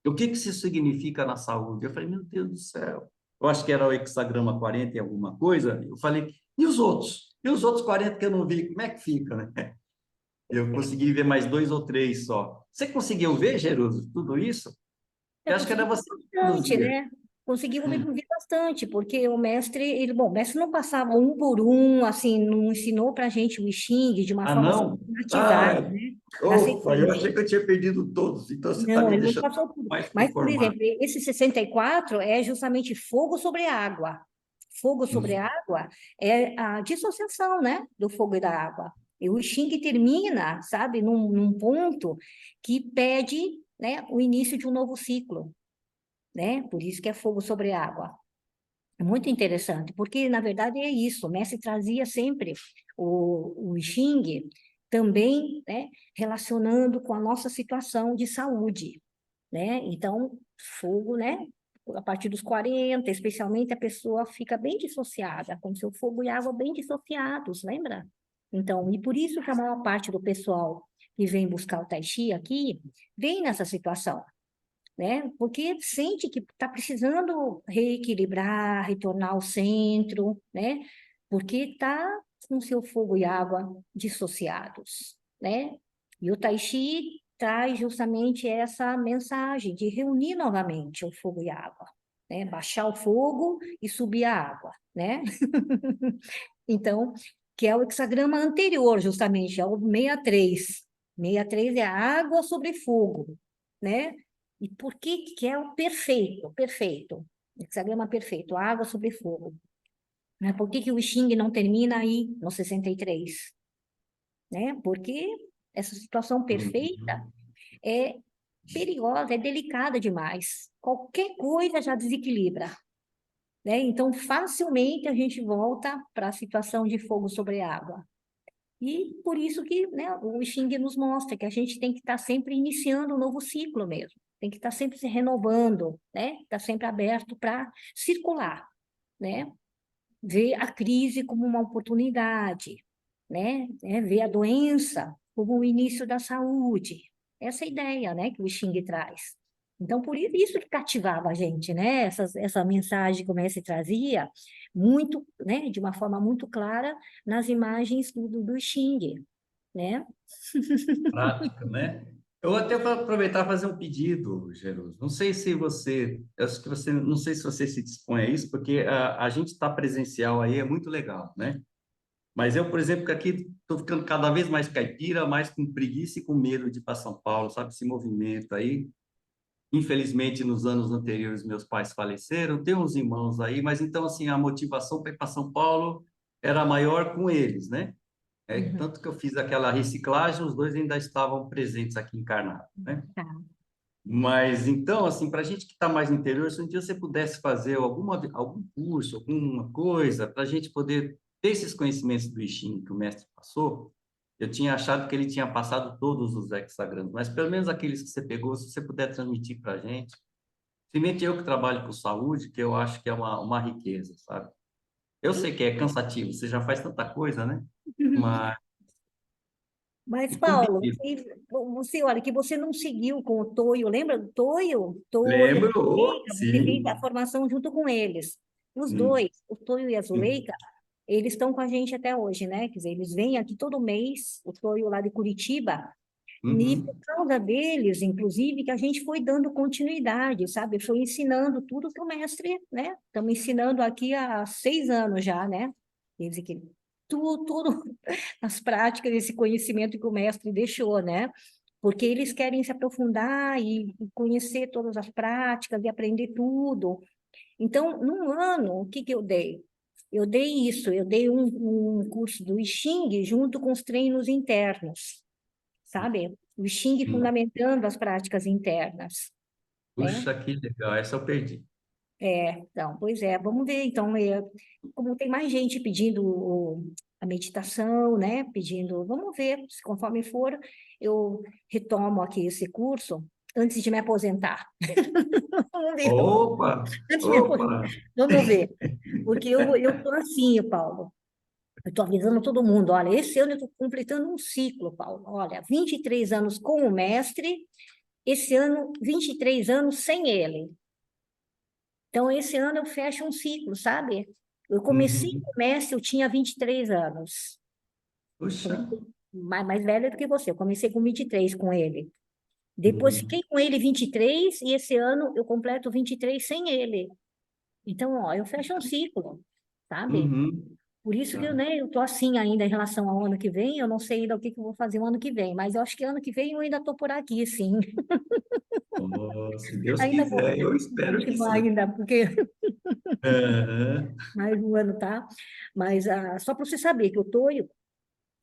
Speaker 2: E o que que isso significa na saúde. Eu falei, meu Deus do céu. Eu acho que era o hexagrama 40 e alguma coisa. Eu falei, e os outros? E os outros 40 que eu não vi, como é que fica, né? Eu consegui ver mais dois ou três só. Você conseguiu ver, Jeruso, tudo isso? Eu
Speaker 1: Eu
Speaker 2: acho que era
Speaker 1: consegui ver
Speaker 2: você que
Speaker 1: bastante,
Speaker 2: produzia.
Speaker 1: né? Consegui
Speaker 2: Hum.
Speaker 1: ver bastante, porque o mestre, bom, o mestre não passava um por um, assim, não ensinou para a gente o Xing de uma
Speaker 2: Ah,
Speaker 1: forma
Speaker 2: não?
Speaker 1: sistematizada,
Speaker 2: Ah,
Speaker 1: né? Na
Speaker 2: opa, eu achei
Speaker 1: sequência.
Speaker 2: que eu tinha perdido todos, então você está
Speaker 1: Não,
Speaker 2: me
Speaker 1: ele não
Speaker 2: deixando
Speaker 1: passou tudo.
Speaker 2: mais
Speaker 1: Mas, por
Speaker 2: informado.
Speaker 1: exemplo, esse 64 é justamente fogo sobre água. Fogo sobre água é a dissociação, né, do fogo e da água. E o Xing termina, sabe, num ponto que pede, né, o início de um novo ciclo, né? Por isso que é fogo sobre água. É muito interessante, porque, na verdade, é isso. O mestre trazia sempre o Xing também, né, relacionando com a nossa situação de saúde, né? Então, fogo, né? A partir dos 40, especialmente, a pessoa fica bem dissociada, com seu fogo e água bem dissociados, lembra? Então, e por isso que a maior parte do pessoal que vem buscar o Tai Chi aqui, vem nessa situação, né? Porque sente que está precisando reequilibrar, retornar ao centro, né? Porque está com seu fogo e água dissociados, né? E o Tai Chi traz justamente essa mensagem de reunir novamente o fogo e a água, né? Baixar o fogo e subir a água, né? Então, que é o hexagrama anterior, justamente, é o 63. 63 é a água sobre fogo, né? E por que é o perfeito? Perfeito. Hexagrama perfeito, água sobre fogo. Né? Por que o Xing não termina aí no 63? Né? Porque essa situação perfeita
Speaker 2: Uhum.
Speaker 1: é perigosa, é delicada demais. Qualquer coisa já desequilibra, né? Então, facilmente a gente volta para a situação de fogo sobre água. E por isso que, né, o Xing nos mostra que a gente tem que estar sempre iniciando um novo ciclo mesmo. Tem que estar sempre se renovando, né? Estar sempre aberto para circular, né? Ver a crise como uma oportunidade, né? Ver a doença como o início da saúde. Essa é a ideia, né, que o Xing traz. Então, por isso que cativava a gente, né? Essa mensagem que o mestre trazia, muito, né, de uma forma muito clara nas imagens do Xing, né?
Speaker 2: Prática, né? Eu até vou aproveitar e fazer um pedido, Jeruso. Não sei se você, eu acho que você, não sei se você se dispõe a isso, porque a gente está presencial aí, é muito legal, né? Mas eu, por exemplo, que aqui estou ficando cada vez mais caipira, mais com preguiça e com medo de ir para São Paulo, sabe? Esse movimento aí. Infelizmente, nos anos anteriores, meus pais faleceram, tenho uns irmãos aí, mas então, assim, a motivação para ir para São Paulo era maior com eles, né?
Speaker 1: Uhum.
Speaker 2: Tanto que eu fiz aquela reciclagem, os dois ainda estavam presentes aqui encarnados, né?
Speaker 1: Tá.
Speaker 2: Mas então, assim, para a gente que está mais no interior, se um dia você pudesse fazer algum curso, alguma coisa, para a gente poder ter esses conhecimentos do I Ching que o mestre passou, eu tinha achado que ele tinha passado todos os hexagramas, mas pelo menos aqueles que você pegou, se você puder transmitir para a gente, principalmente eu que trabalho com saúde, que eu acho que é uma riqueza, sabe? Eu sei que é cansativo, você já faz tanta coisa, né? Mas
Speaker 1: Mas,
Speaker 2: fica um
Speaker 1: Paulo,
Speaker 2: pedido.
Speaker 1: olha, que você não seguiu com o Toio, lembra do Toio? Toio,
Speaker 2: Lembro? Oh,
Speaker 1: Zuleika, você fez a
Speaker 2: sim.
Speaker 1: formação junto com eles. Os
Speaker 2: Hum,
Speaker 1: dois, o Toio e a
Speaker 2: hum,
Speaker 1: Zuleika, eles estão com a gente até hoje, né? Quer dizer, eles vêm aqui todo mês, o Toio lá de Curitiba, e por
Speaker 2: uhum.
Speaker 1: causa deles, inclusive, que a gente foi dando continuidade, sabe? Foi ensinando tudo que o mestre, né? Estamos ensinando aqui há 6 anos já, né? Quer dizer que tudo as práticas, esse conhecimento que o mestre deixou, né? Porque eles querem se aprofundar e conhecer todas as práticas e aprender tudo. Então, num ano, o que que eu dei? Eu dei isso, eu dei um curso do I Ching junto com os treinos internos, sabe? O I Ching
Speaker 2: Hum.
Speaker 1: fundamentando as práticas internas, né?
Speaker 2: Puxa, que legal. Essa eu perdi.
Speaker 1: Então, pois é, vamos ver. Então, como tem mais gente pedindo a meditação, né? Pedindo, vamos ver, se conforme for, eu retomo aqui esse curso antes de me aposentar. Vamos ver,
Speaker 2: Opa,
Speaker 1: antes de me
Speaker 2: opa.
Speaker 1: aposentar. Vamos ver. Porque eu tô assim, Paulo. Eu estou avisando todo mundo, olha, esse ano eu estou completando um ciclo, Paulo. Olha, 23 anos com o mestre, esse ano 23 anos sem ele. Então, esse ano eu fecho um ciclo, sabe? Eu comecei
Speaker 2: Uhum.
Speaker 1: com o mestre, eu tinha 23 anos.
Speaker 2: Puxa.
Speaker 1: Comecei mais velha do que você, eu comecei com 23 com ele. Depois
Speaker 2: Uhum.
Speaker 1: fiquei com ele 23 e esse ano eu completo 23 sem ele. Então, ó, eu fecho um ciclo, sabe?
Speaker 2: Uhum.
Speaker 1: Por isso que eu,
Speaker 2: Tá.
Speaker 1: né, eu tô assim ainda em relação ao ano que vem, eu não sei ainda o que que eu vou fazer o ano que vem, mas eu acho que ano que vem eu ainda tô por aqui, sim.
Speaker 2: Oh, se Deus
Speaker 1: Ainda
Speaker 2: quiser, eu
Speaker 1: vou
Speaker 2: espero que
Speaker 1: continuar
Speaker 2: sim.
Speaker 1: ainda, porque
Speaker 2: Aham.
Speaker 1: mais um ano, tá? Mas só para você saber que eu tô,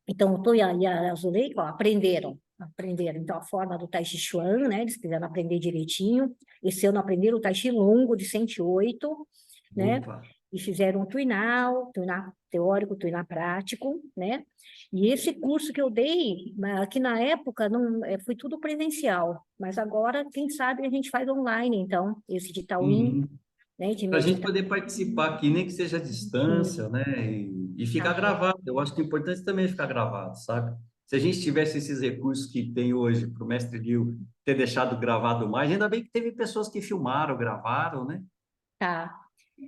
Speaker 1: então o Tô e a Zuleika, ó, aprenderam. Então a forma do Tai Chi Chuan, né? Eles quiseram aprender direitinho. Esse ano aprenderam o Tai Chi longo de 108, né?
Speaker 2: Opa.
Speaker 1: E fizeram um tuinar teórico, tuinar prático, né? E esse curso que eu dei, que na época não, foi tudo presencial, mas agora, quem sabe, a gente faz online, então, esse de Tauim,
Speaker 2: Uhum.
Speaker 1: né, de
Speaker 2: Para a gente
Speaker 1: meditação.
Speaker 2: poder participar aqui, nem que seja à distância, né? E
Speaker 1: Tá
Speaker 2: ficar
Speaker 1: bom.
Speaker 2: gravado. Eu acho que o importante também é ficar gravado, sabe? Se a gente tivesse esses recursos que tem hoje para o mestre Gil ter deixado gravado mais, ainda bem que teve pessoas que filmaram, gravaram, né?
Speaker 1: Tá.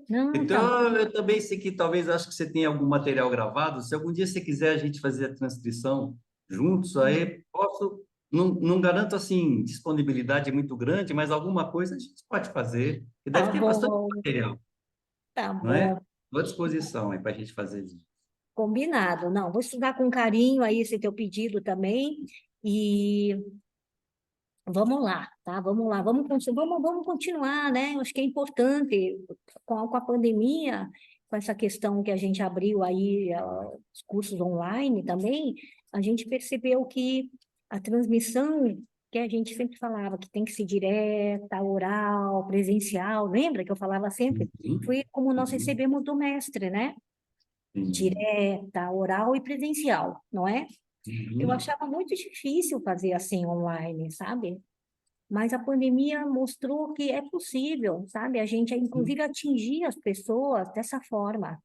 Speaker 1: Não, tá bom.
Speaker 2: Então, eu também sei que talvez acho que você tenha algum material gravado. Se algum dia você quiser a gente fazer a transcrição juntos, aí posso. Não garanto assim disponibilidade muito grande, mas alguma coisa a gente pode fazer. E
Speaker 1: Tá
Speaker 2: deve ter bastante
Speaker 1: bom,
Speaker 2: material,
Speaker 1: tá
Speaker 2: não é?
Speaker 1: bom.
Speaker 2: Estou à disposição aí para a gente fazer isso.
Speaker 1: Combinado. Não, vou estudar com carinho aí esse teu pedido também. E vamos lá, tá? Vamos lá, vamos continuar, né? Eu acho que é importante, com a pandemia, com essa questão que a gente abriu aí, os cursos online também, a gente percebeu que a transmissão que a gente sempre falava, que tem que ser direta, oral, presencial, lembra que eu falava sempre?
Speaker 2: Uhum,
Speaker 1: Foi como nós
Speaker 2: uhum,
Speaker 1: recebemos do mestre, né?
Speaker 2: sim,
Speaker 1: Direta, oral e presencial, não é? Eu
Speaker 2: uhum,
Speaker 1: achava muito difícil fazer assim online, sabe? Mas a pandemia mostrou que é possível, sabe? A gente,
Speaker 2: sim.
Speaker 1: inclusive, atingir as pessoas dessa forma,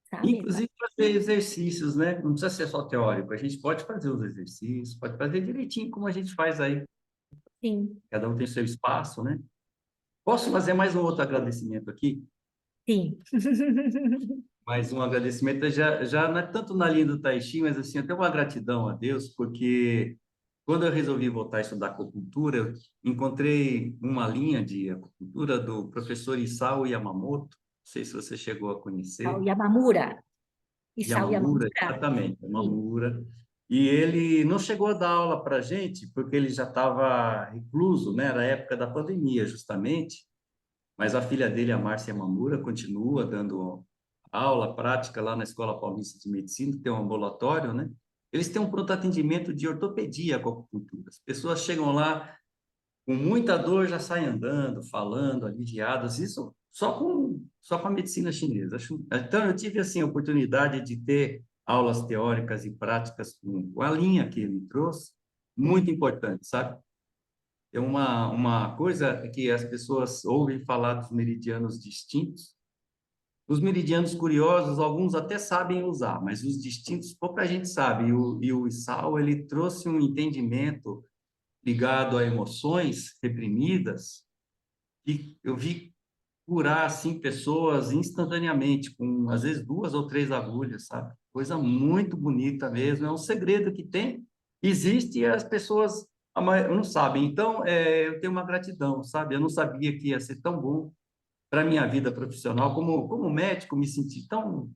Speaker 1: sabe?
Speaker 2: Inclusive fazer exercícios, né? Não precisa ser só teórico. A gente pode fazer os exercícios, pode fazer direitinho como a gente faz aí.
Speaker 1: Sim,
Speaker 2: Cada um tem seu espaço, né? Posso fazer mais um outro agradecimento aqui?
Speaker 1: sim.
Speaker 2: Mais um agradecimento, já não é tanto na linha do Tai Chi, mas assim, até uma gratidão a Deus, porque quando eu resolvi voltar a estudar acupuntura, eu encontrei uma linha de acupuntura do professor Isao Yamamoto, não sei se você chegou a
Speaker 1: Isao
Speaker 2: conhecer,
Speaker 1: Yamamura. Isao
Speaker 2: Yamamura,
Speaker 1: Yamamura.
Speaker 2: exatamente,
Speaker 1: Sim.
Speaker 2: Yamamura, e ele não chegou a dar aula para a gente, porque ele já estava recluso, né, era a época da pandemia, justamente, mas a filha dele, a Márcia Mamura, continua dando aula prática lá na Escola Paulista de Medicina, que tem um ambulatório, né? Eles têm um pronto atendimento de ortopedia com acupuntura. As pessoas chegam lá com muita dor, já saem andando, falando, aliviadas, isso só com a medicina chinesa. Então, eu tive, assim, a oportunidade de ter aulas teóricas e práticas com a linha que ele trouxe, muito
Speaker 1: Sim.
Speaker 2: importante, sabe? É uma coisa que as pessoas ouvem falar dos meridianos distintos. Os meridianos curiosos, alguns até sabem usar, mas os distintos pouca gente sabe. E o Isao, ele trouxe um entendimento ligado a emoções reprimidas que eu vi curar, assim, pessoas instantaneamente, com, às vezes, 2 ou 3 agulhas, sabe? Coisa muito bonita mesmo. É um segredo que tem, existe e as pessoas não sabem. Então, eu tenho uma gratidão, sabe? Eu não sabia que ia ser tão bom para a minha vida profissional. Como médico, me senti tão,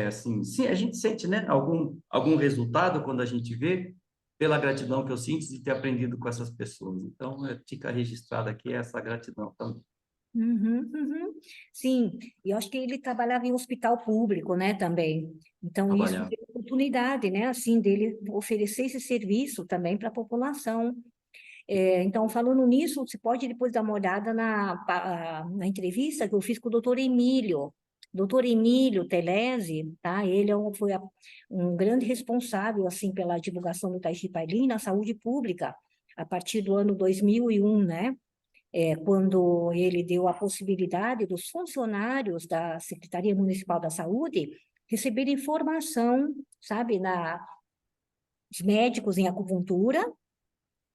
Speaker 2: assim, sim, a gente sente, né, algum resultado quando a gente vê, pela gratidão que eu sinto de ter aprendido com essas pessoas. Então, fica registrado aqui essa gratidão também.
Speaker 1: Uhum, uhum. Sim, e eu acho que ele trabalhava em hospital público, né, também. Então, isso
Speaker 2: Trabalhar.
Speaker 1: deu oportunidade, né, assim, dele oferecer esse serviço também para a população. Então, falando nisso, você pode depois dar uma olhada na entrevista que eu fiz com o doutor Emílio. Doutor Emílio Telesi, tá? Ele foi um grande responsável, assim, pela divulgação do Tai Chi Pai Lin na saúde pública, a partir do ano 2001, né? Quando ele deu a possibilidade dos funcionários da Secretaria Municipal da Saúde receberem formação, sabe, os médicos em acupuntura,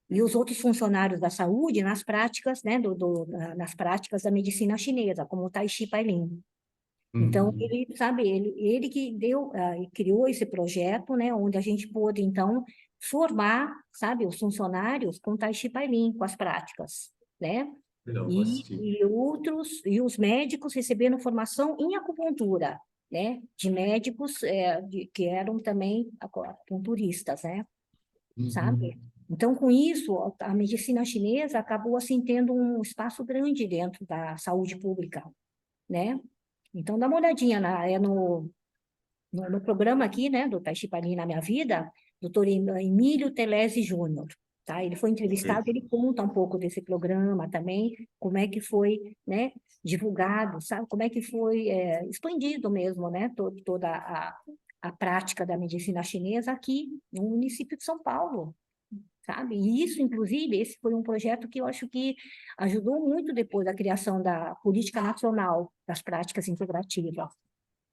Speaker 1: e os outros funcionários da saúde nas práticas, né, nas práticas da medicina chinesa, como o Tai Chi Pai Lin. Então,
Speaker 2: Uhum.
Speaker 1: ele, sabe, ele que criou esse projeto, né, onde a gente pôde, então, formar, sabe, os funcionários com Tai Chi Pai Lin, com as práticas, né?
Speaker 2: Legal, vou
Speaker 1: E,
Speaker 2: assistir.
Speaker 1: e os médicos recebendo formação em acupuntura, né? De médicos que eram também acupunturistas, né? Sabe?
Speaker 2: Uhum.
Speaker 1: Então, com isso, a medicina chinesa acabou, assim, tendo um espaço grande dentro da saúde pública, né? Então, dá uma olhadinha no programa aqui, né, do Tai Chi Pai Lin na minha vida, doutor Emílio Telesi Júnior, tá? Ele foi entrevistado,
Speaker 2: Ok.
Speaker 1: ele conta um pouco desse programa também, como é que foi, né, divulgado, sabe? Como é que foi expandido mesmo, né, toda a prática da medicina chinesa aqui no município de São Paulo, sabe? E isso, inclusive, esse foi um projeto que eu acho que ajudou muito depois da criação da Política Nacional das Práticas Integrativas,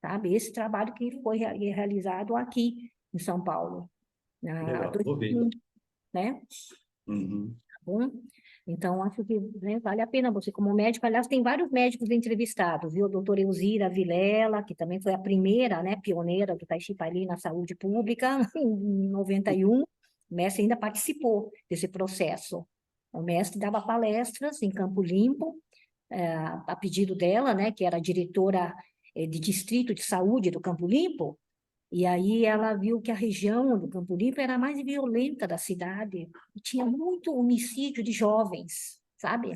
Speaker 1: sabe? Esse trabalho que foi realizado aqui em São Paulo, na
Speaker 2: Legal, vou ver.
Speaker 1: 2001, né?
Speaker 2: Uhum.
Speaker 1: Tá bom? Então, acho que, né, vale a pena você, como médico, aliás, tem vários médicos entrevistados, viu? A doutora Elzira Vilela, que também foi a primeira, né, pioneira do Tai Chi Pai Lin na saúde pública, em 91, o mestre ainda participou desse processo. O mestre dava palestras em Campo Limpo, a pedido dela, né, que era diretora de distrito de saúde do Campo Limpo, e aí ela viu que a região do Campo Limpo era a mais violenta da cidade, e tinha muito homicídio de jovens, sabe?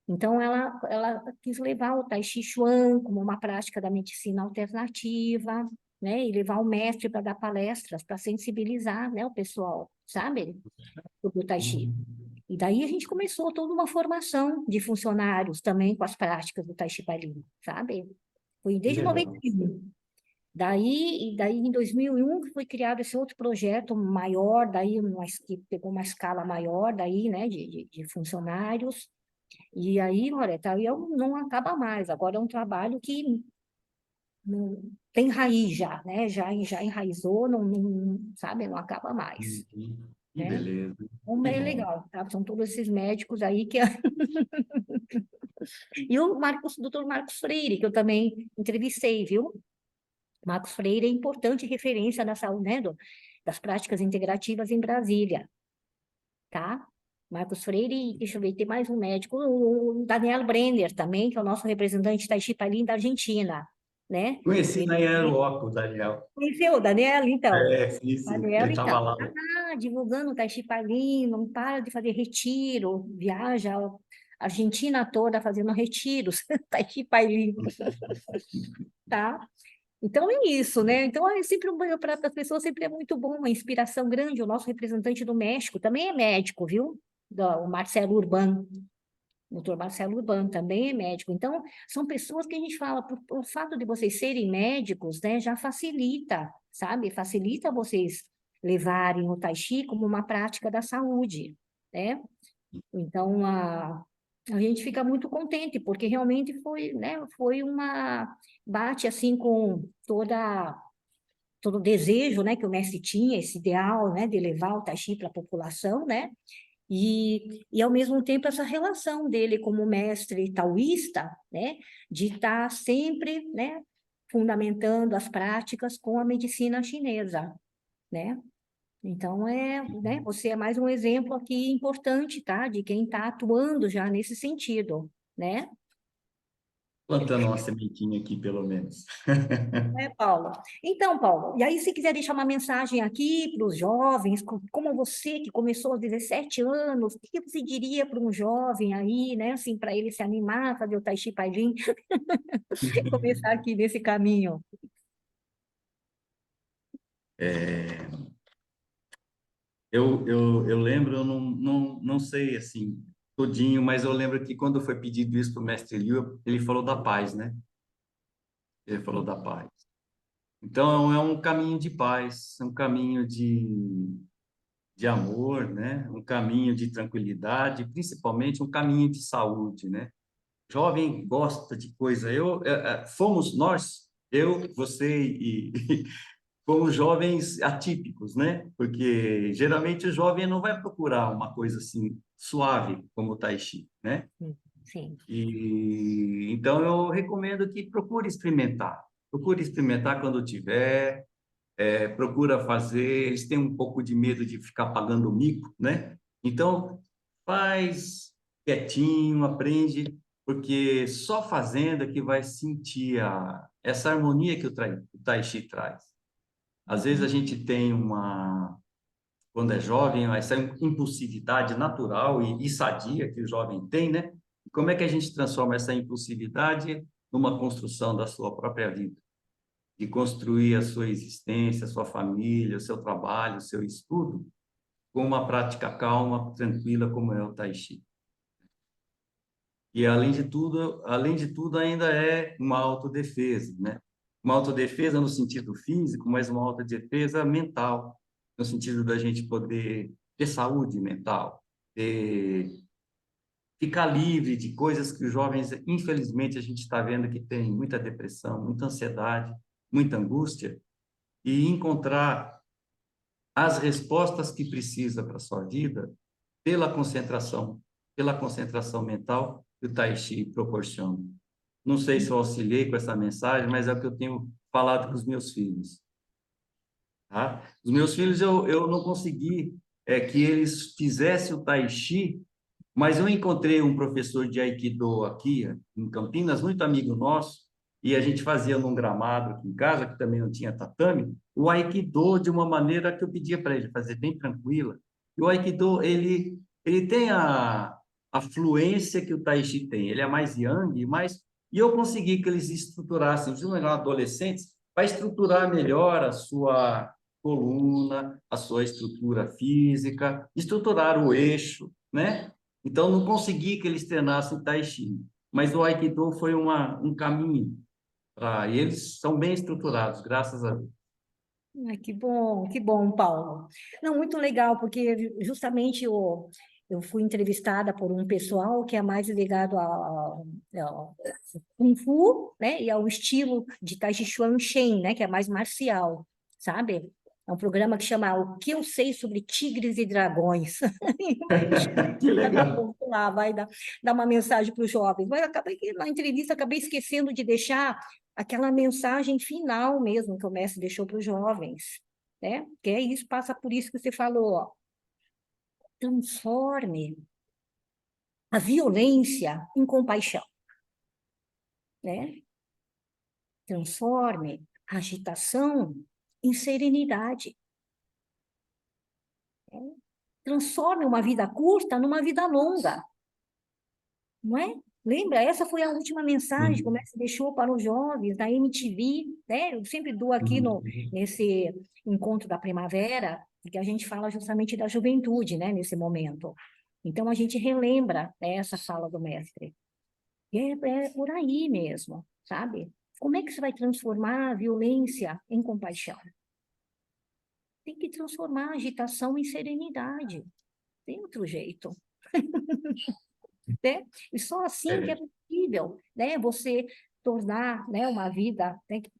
Speaker 1: Então ela quis levar o Tai Chi Chuan como uma prática da medicina alternativa, né? E levar o mestre para dar palestras, para sensibilizar, né, o pessoal, sabe? Sobre o Tai Chi.
Speaker 2: Uhum.
Speaker 1: E daí a gente começou toda uma formação de funcionários também com as práticas do Tai Chi Pai Lin, sabe? Foi
Speaker 2: Que
Speaker 1: desde
Speaker 2: legal.
Speaker 1: 91. Daí em 2001 que foi criado esse outro projeto maior, daí que pegou uma escala maior, daí, né, de funcionários. E aí, Loreta, aí não acaba mais. Agora é um trabalho que não, tem raiz já, né? Já enraizou, sabe, não acaba mais,
Speaker 2: Uhum. Que
Speaker 1: né?
Speaker 2: beleza.
Speaker 1: Como
Speaker 2: Que
Speaker 1: é
Speaker 2: bom.
Speaker 1: legal, tá? São todos esses médicos aí que... E o doutor Marcos Freire, que eu também entrevistei, viu? Marcos Freire é importante referência da saúde, né, das práticas integrativas em Brasília, tá? Marcos Freire, deixa eu ver, tem mais um médico, o Daniel Brenner também, que é o nosso representante da Chipalin da Argentina, né?
Speaker 2: Conheci na
Speaker 1: Ele
Speaker 2: Aeroco, Daniel.
Speaker 1: conheceu o Daniel, então.
Speaker 2: É, sim, sim.
Speaker 1: Daniel,
Speaker 2: Ele estava
Speaker 1: então,
Speaker 2: lá.
Speaker 1: divulgando o Tai Chi Pai Lin, não para de fazer retiro, viaja a Argentina toda fazendo retiros, Tai Chi Pai Lin, tá? Então é isso, né? Então é sempre para as pessoas sempre é muito bom, uma inspiração grande. O nosso representante do México também é médico, viu? O Marcelo Urban, o doutor Marcelo Urban também é médico. Então são pessoas que a gente fala, por fato de vocês serem médicos, né, já facilita, sabe? Facilita vocês levarem o Tai Chi como uma prática da saúde, né? Então, a gente fica muito contente, porque realmente foi, né, foi bate assim com todo o desejo, né, que o mestre tinha, esse ideal, né, de levar o Tai Chi para a população, né, e ao mesmo tempo essa relação dele como mestre taoísta, né, de estar sempre, né, fundamentando as práticas com a medicina chinesa, né. Então, né, você é mais um exemplo aqui importante, tá? De quem está atuando já nesse sentido, né?
Speaker 2: Plantando uma sementinha aqui, pelo menos.
Speaker 1: É, Paulo? Então, Paulo, e aí se quiser deixar uma mensagem aqui para os jovens, como você que começou aos 17 anos, o que você diria para um jovem aí, né, assim, para ele se animar a fazer o Tai Chi Pai Lin, começar aqui nesse caminho?
Speaker 2: É, eu lembro, eu não sei assim todinho, mas eu lembro que quando foi pedido isso para o mestre Liu, ele falou da paz, né? Ele falou da paz. Então é um caminho de paz, um caminho de amor, né? Um caminho de tranquilidade, principalmente um caminho de saúde, né? Jovem gosta de coisa. Fomos nós, eu, você e fomos jovens atípicos, né? Porque geralmente o jovem não vai procurar uma coisa assim suave como o Tai Chi, né?
Speaker 1: Sim.
Speaker 2: E então eu recomendo que procure experimentar. Procure experimentar quando tiver, procura fazer. Eles têm um pouco de medo de ficar pagando mico, né? Então faz quietinho, aprende, porque só fazendo é que vai sentir essa harmonia que o Tai Chi traz. Às vezes a gente tem quando é jovem, essa impulsividade natural e sadia que o jovem tem, né? E como é que a gente transforma essa impulsividade numa construção da sua própria vida? De construir a sua existência, a sua família, o seu trabalho, o seu estudo, com uma prática calma, tranquila, como é o Tai Chi. E, além de tudo, ainda é uma autodefesa, né? Uma autodefesa no sentido físico, mas uma autodefesa mental, no sentido da gente poder ter saúde mental, ficar livre de coisas que os jovens, infelizmente, a gente está vendo que tem muita depressão, muita ansiedade, muita angústia, e encontrar as respostas que precisa para a sua vida pela concentração mental que o Tai Chi proporciona. Não sei se eu auxiliei com essa mensagem, mas é o que eu tenho falado com os meus filhos. Tá? Os meus filhos, eu não consegui que eles fizessem o Tai Chi, mas eu encontrei um professor de Aikido aqui em Campinas, muito amigo nosso, e a gente fazia num gramado aqui em casa, que também não tinha tatame, o Aikido de uma maneira que eu pedia para ele fazer bem tranquila. E o Aikido, ele tem a fluência que o Tai Chi tem, ele é mais yang, e eu consegui que eles estruturassem, os adolescentes, para estruturar melhor a sua coluna, a sua estrutura física, estruturar o eixo, né? Então, não consegui que eles treinassem Tai Chi, mas o Aikido foi um caminho para eles, são bem estruturados, graças a Deus.
Speaker 1: Ai, que bom, Paulo. Não, muito legal, porque justamente eu fui entrevistada por um pessoal que é mais ligado ao Kung Fu, né, e ao estilo de Tai Chi Chuan Shen, né, que é mais marcial, sabe? É um programa que chama O que eu sei sobre tigres e dragões.
Speaker 2: Que
Speaker 1: Daqui a
Speaker 2: legal.
Speaker 1: pouco lá vai dar uma mensagem para os jovens. Mas acabei que na entrevista acabei esquecendo de deixar aquela mensagem final mesmo que o mestre deixou para os jovens, né? Que é isso, passa por isso que você falou, ó. Transforme a violência em compaixão, né? Transforme a agitação em serenidade, né? Transforme uma vida curta numa vida longa, não é? Lembra? Essa foi a última mensagem que o
Speaker 2: Uhum.
Speaker 1: mestre deixou para os jovens da MTV, né? Eu sempre dou aqui
Speaker 2: Uhum.
Speaker 1: nesse encontro da primavera, que a gente fala justamente da juventude, né? Nesse momento. Então, a gente relembra, né, essa fala do mestre. E é por aí mesmo, sabe? Como é que você vai transformar a violência em compaixão? Tem que transformar a agitação em serenidade. Tem outro jeito, né? E só assim que é
Speaker 2: É.
Speaker 1: possível, né? Você tornar, né, uma vida, né, que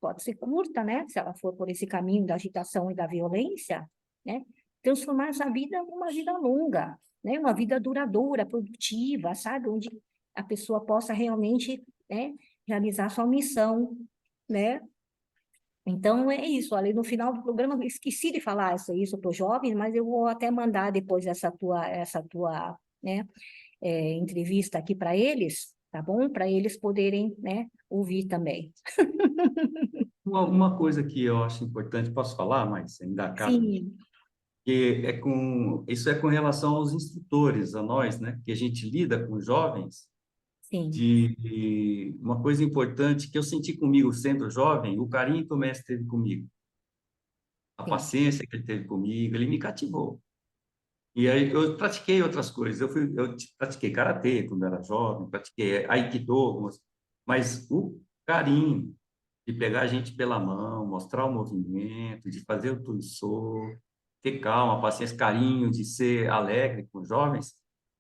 Speaker 1: pode ser curta, né? Se ela for por esse caminho da agitação e da violência, né? Transformar essa vida numa vida longa, né? Uma vida duradoura, produtiva, sabe? Onde a pessoa possa realmente, né, realizar sua missão, né? Então, é isso. Ali no final do programa, eu esqueci de falar isso para os jovens, mas eu vou até mandar depois essa tua, né, entrevista aqui para eles, tá bom? Para eles poderem, né, ouvir também.
Speaker 2: Uma coisa que eu acho importante, posso falar, mas ainda cabe,
Speaker 1: Sim,
Speaker 2: que isso é com relação aos instrutores, a nós, né? Que a gente lida com jovens,
Speaker 1: sim.
Speaker 2: de uma coisa importante que eu senti comigo sendo jovem, o carinho que o mestre teve comigo. A
Speaker 1: sim.
Speaker 2: paciência que ele teve comigo, ele me cativou. E aí eu pratiquei outras coisas. Pratiquei karatê quando era jovem, pratiquei aikido, mas o carinho de pegar a gente pela mão, mostrar o movimento, de fazer o tuiçô, ter calma, paciência, carinho, de ser alegre com os jovens,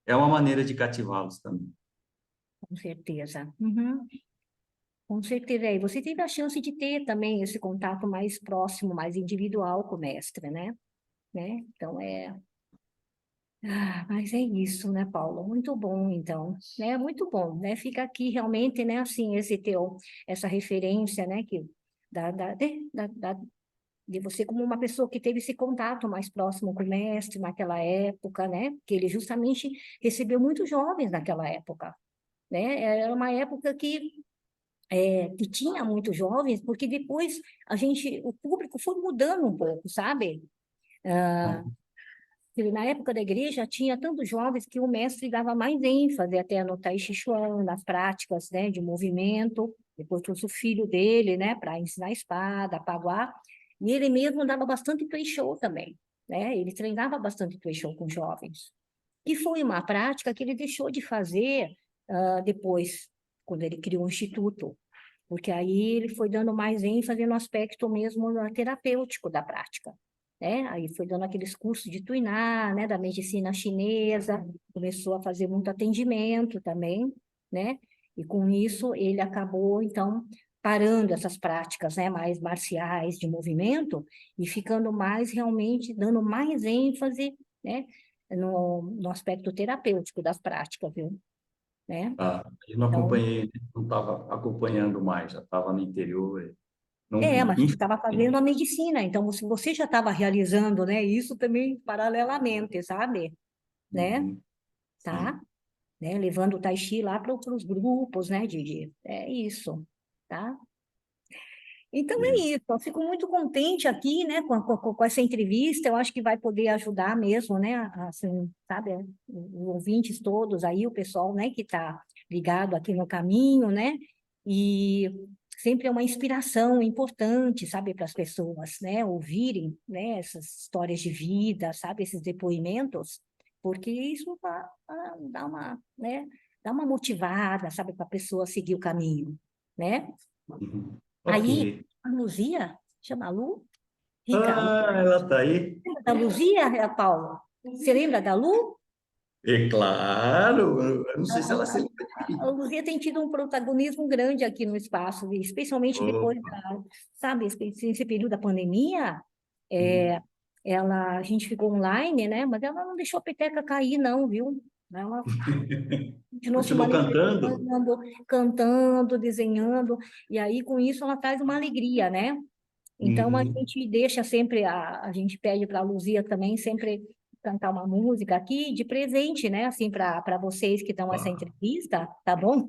Speaker 2: é uma maneira de cativá-los também.
Speaker 1: Com certeza. Uhum. Com certeza. E você teve a chance de ter também esse contato mais próximo, mais individual com o mestre, né? Então, mas é isso, né, Paulo? Muito bom, então, né? Muito bom, né? Fica aqui realmente, né, assim, essa referência, né, de você como uma pessoa que teve esse contato mais próximo com o mestre naquela época, né? Que ele justamente recebeu muitos jovens naquela época, né? Era uma época que tinha muitos jovens, porque depois o público foi mudando um pouco, sabe? Na época da igreja tinha tantos jovens que o mestre dava mais ênfase até no Tai Chi Chuan, nas práticas, né, de movimento. Depois trouxe o filho dele, né, para ensinar espada, paguá, e ele mesmo dava bastante Tuei Shou também, né? Ele treinava bastante Tuei Shou com jovens. E foi uma prática que ele deixou de fazer depois, quando ele criou o instituto, porque aí ele foi dando mais ênfase no aspecto mesmo terapêutico da prática, né? Aí foi dando aqueles cursos de Tuiná, né, da medicina chinesa, começou a fazer muito atendimento também, né? E com isso ele acabou, então, parando essas práticas, né, mais marciais de movimento e ficando mais realmente, dando mais ênfase, né, no aspecto terapêutico das práticas, viu? Né?
Speaker 2: Eu não
Speaker 1: Então,
Speaker 2: acompanhei, não estava acompanhando mais, já estava no interior. Não,
Speaker 1: mas você estava fazendo
Speaker 2: infelizmente.
Speaker 1: a medicina, então você já estava realizando, né, isso também paralelamente, sabe? Né?
Speaker 2: Uhum,
Speaker 1: Tá?
Speaker 2: sim.
Speaker 1: Né? Levando o Tai Chi lá para os grupos, né, é isso, tá? Então é
Speaker 2: Sim.
Speaker 1: isso, eu fico muito contente aqui, né, com essa entrevista, eu acho que vai poder ajudar mesmo, né, assim, sabe, os ouvintes todos aí, o pessoal, né, que está ligado aqui no caminho, né, e sempre é uma inspiração importante, sabe, para as pessoas, né, ouvirem, né, essas histórias de vida, sabe, esses depoimentos, porque isso dá uma, né, dá uma motivada, sabe, para a pessoa seguir o caminho, né?
Speaker 2: Uhum.
Speaker 1: Aí,
Speaker 2: Ok.
Speaker 1: a Luzia, chama a Lu? Rica,
Speaker 2: Ela está aí?
Speaker 1: lembra da Luzia, Paulo? Você lembra da Lu?
Speaker 2: É claro, eu não
Speaker 1: A,
Speaker 2: sei se ela se
Speaker 1: a,
Speaker 2: lembra de
Speaker 1: a
Speaker 2: mim.
Speaker 1: Luzia tem tido um protagonismo grande aqui no espaço, especialmente depois
Speaker 2: Opa.
Speaker 1: sabe, esse período da pandemia,
Speaker 2: Hum.
Speaker 1: é, a gente ficou online, né? Mas ela não deixou a peteca cair, não, viu? Ela continuou se
Speaker 2: Continuou cantando?
Speaker 1: manifestando, cantando, desenhando, e aí com isso ela traz uma alegria, né? Então, a
Speaker 2: Uhum.
Speaker 1: gente deixa sempre, a gente pede para a Luzia também sempre cantar uma música aqui de presente, né? Assim, para vocês que dão essa
Speaker 2: Ah,
Speaker 1: entrevista, tá bom?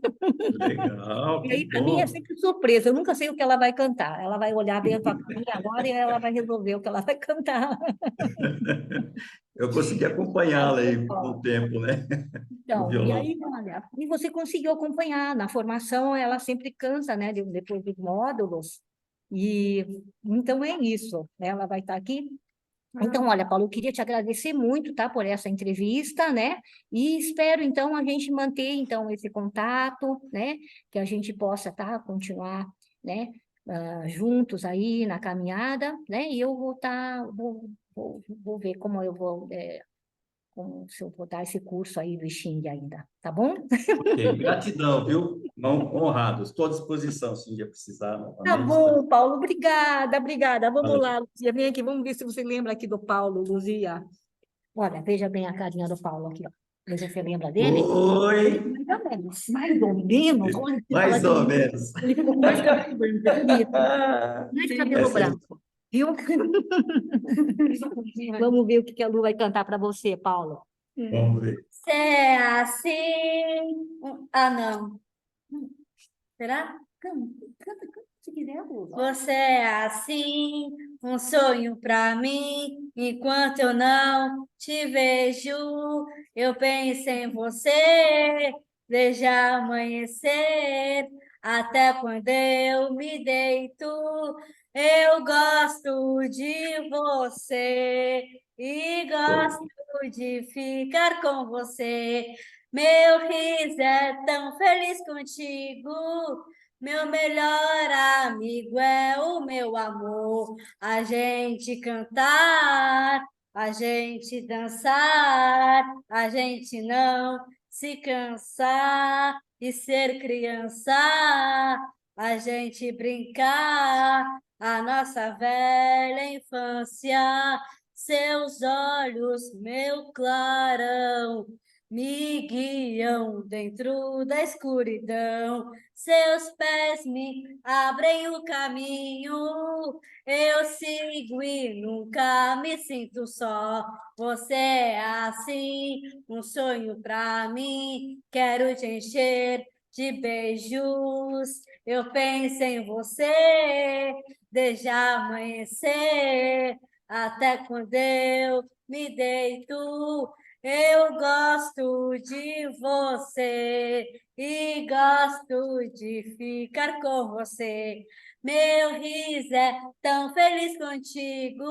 Speaker 2: legal,
Speaker 1: E
Speaker 2: que
Speaker 1: aí, para mim, é
Speaker 2: bom.
Speaker 1: sempre surpresa. Eu nunca sei o que ela vai cantar. Ela vai olhar bem para mim agora e ela vai resolver o que ela vai cantar.
Speaker 2: Eu consegui
Speaker 1: Tá
Speaker 2: acompanhá-la
Speaker 1: bom,
Speaker 2: aí com o
Speaker 1: Paulo?
Speaker 2: tempo, né? No
Speaker 1: Então, e
Speaker 2: violão.
Speaker 1: aí, olha, e você conseguiu acompanhar. Na formação, ela sempre canta, né? Depois dos módulos. E então é isso, né? Ela vai estar aqui. Então, olha, Paulo, eu queria te agradecer muito, tá, por essa entrevista, né? E espero, então, a gente manter, então, esse contato, né? Que a gente possa, tá, continuar, né? Juntos aí na caminhada, né? E eu vou estar, vou ver como eu vou, se eu vou dar esse curso aí do Xing ainda, tá bom?
Speaker 2: Ok, gratidão, viu? Honrado, estou à disposição se um dia precisar
Speaker 1: Tá
Speaker 2: novamente.
Speaker 1: bom, Paulo, obrigada, obrigada. Vamos
Speaker 2: Valeu.
Speaker 1: lá, Luzia, vem aqui, vamos ver se você lembra aqui do Paulo, Luzia. Olha, veja bem a carinha do Paulo aqui, ó. Veja se você lembra dele. Ele,
Speaker 2: Oi!
Speaker 1: mais ou menos, mais ou menos. Olha, você fala
Speaker 2: Mais
Speaker 1: que
Speaker 2: ou menos.
Speaker 1: ele ficou com mais cabelo branco, é bonito. Mais cabelo
Speaker 2: Essa,
Speaker 1: branco, viu? Vamos ver o que a Lu vai cantar para você, Paulo.
Speaker 2: vamos ver.
Speaker 3: Você é assim. Ah, não. Será?
Speaker 1: Canta, canta, canta, se quiser, Lu.
Speaker 3: Você é assim, um sonho pra mim. Enquanto eu não te vejo, eu penso em você. Desde amanhecer até quando eu me deito. Eu gosto de você e gosto de ficar com você. Meu riso é tão feliz contigo. Meu melhor amigo é o meu amor. A gente cantar, a gente dançar, a gente não se cansar e ser criança, a gente brincar, a nossa velha infância, seus olhos, meu clarão, me guiam dentro da escuridão, seus pés me abrem o caminho, eu sigo e nunca me sinto só. Você é assim, um sonho pra mim, quero te encher de beijos. Eu penso em você desde amanhecer até quando eu me deito. Eu gosto de você e gosto de ficar com você. Meu riso é tão feliz contigo.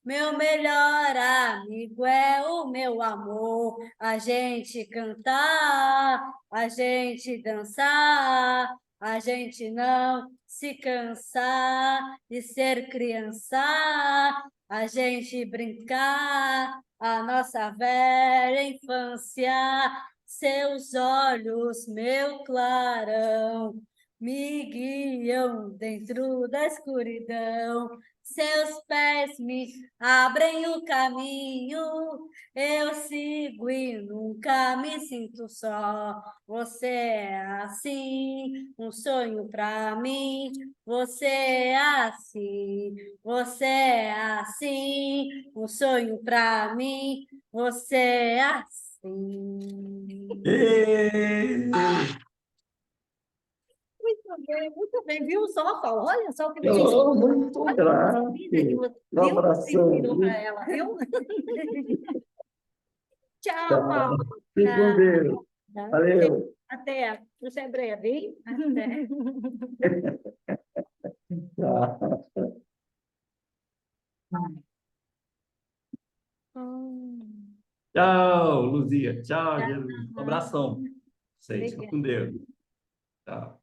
Speaker 3: Meu melhor amigo é o meu amor. A gente cantar, a gente dançar, a gente não se cansar de ser criança, a gente brincar, a nossa velha infância, seus olhos, meu clarão, me guiam dentro da escuridão, seus pés me abrem o caminho, eu sigo e nunca me sinto só. Você é assim, um sonho pra mim. Você é assim, você é assim, um sonho pra mim. Você é assim.
Speaker 2: Ê!
Speaker 1: Muito bem, viu só, Paulo? Olha só o que você
Speaker 2: Oh,
Speaker 1: ensinou.
Speaker 2: muito
Speaker 1: Olha
Speaker 2: grato.
Speaker 1: a vida que você
Speaker 2: Um abração,
Speaker 1: ensinou para
Speaker 2: viu?
Speaker 1: ela, viu? Tchau,
Speaker 2: Tchau.
Speaker 1: Paulo.
Speaker 2: Fique com Deus. Valeu.
Speaker 1: Até. Você é breve, hein?
Speaker 3: Até.
Speaker 2: Tchau.
Speaker 1: Hum,
Speaker 2: Tchau, Luzia. Tchau,
Speaker 1: tchau.
Speaker 2: Jesus. Um abração. Vocês, fiquem com Deus. Tchau.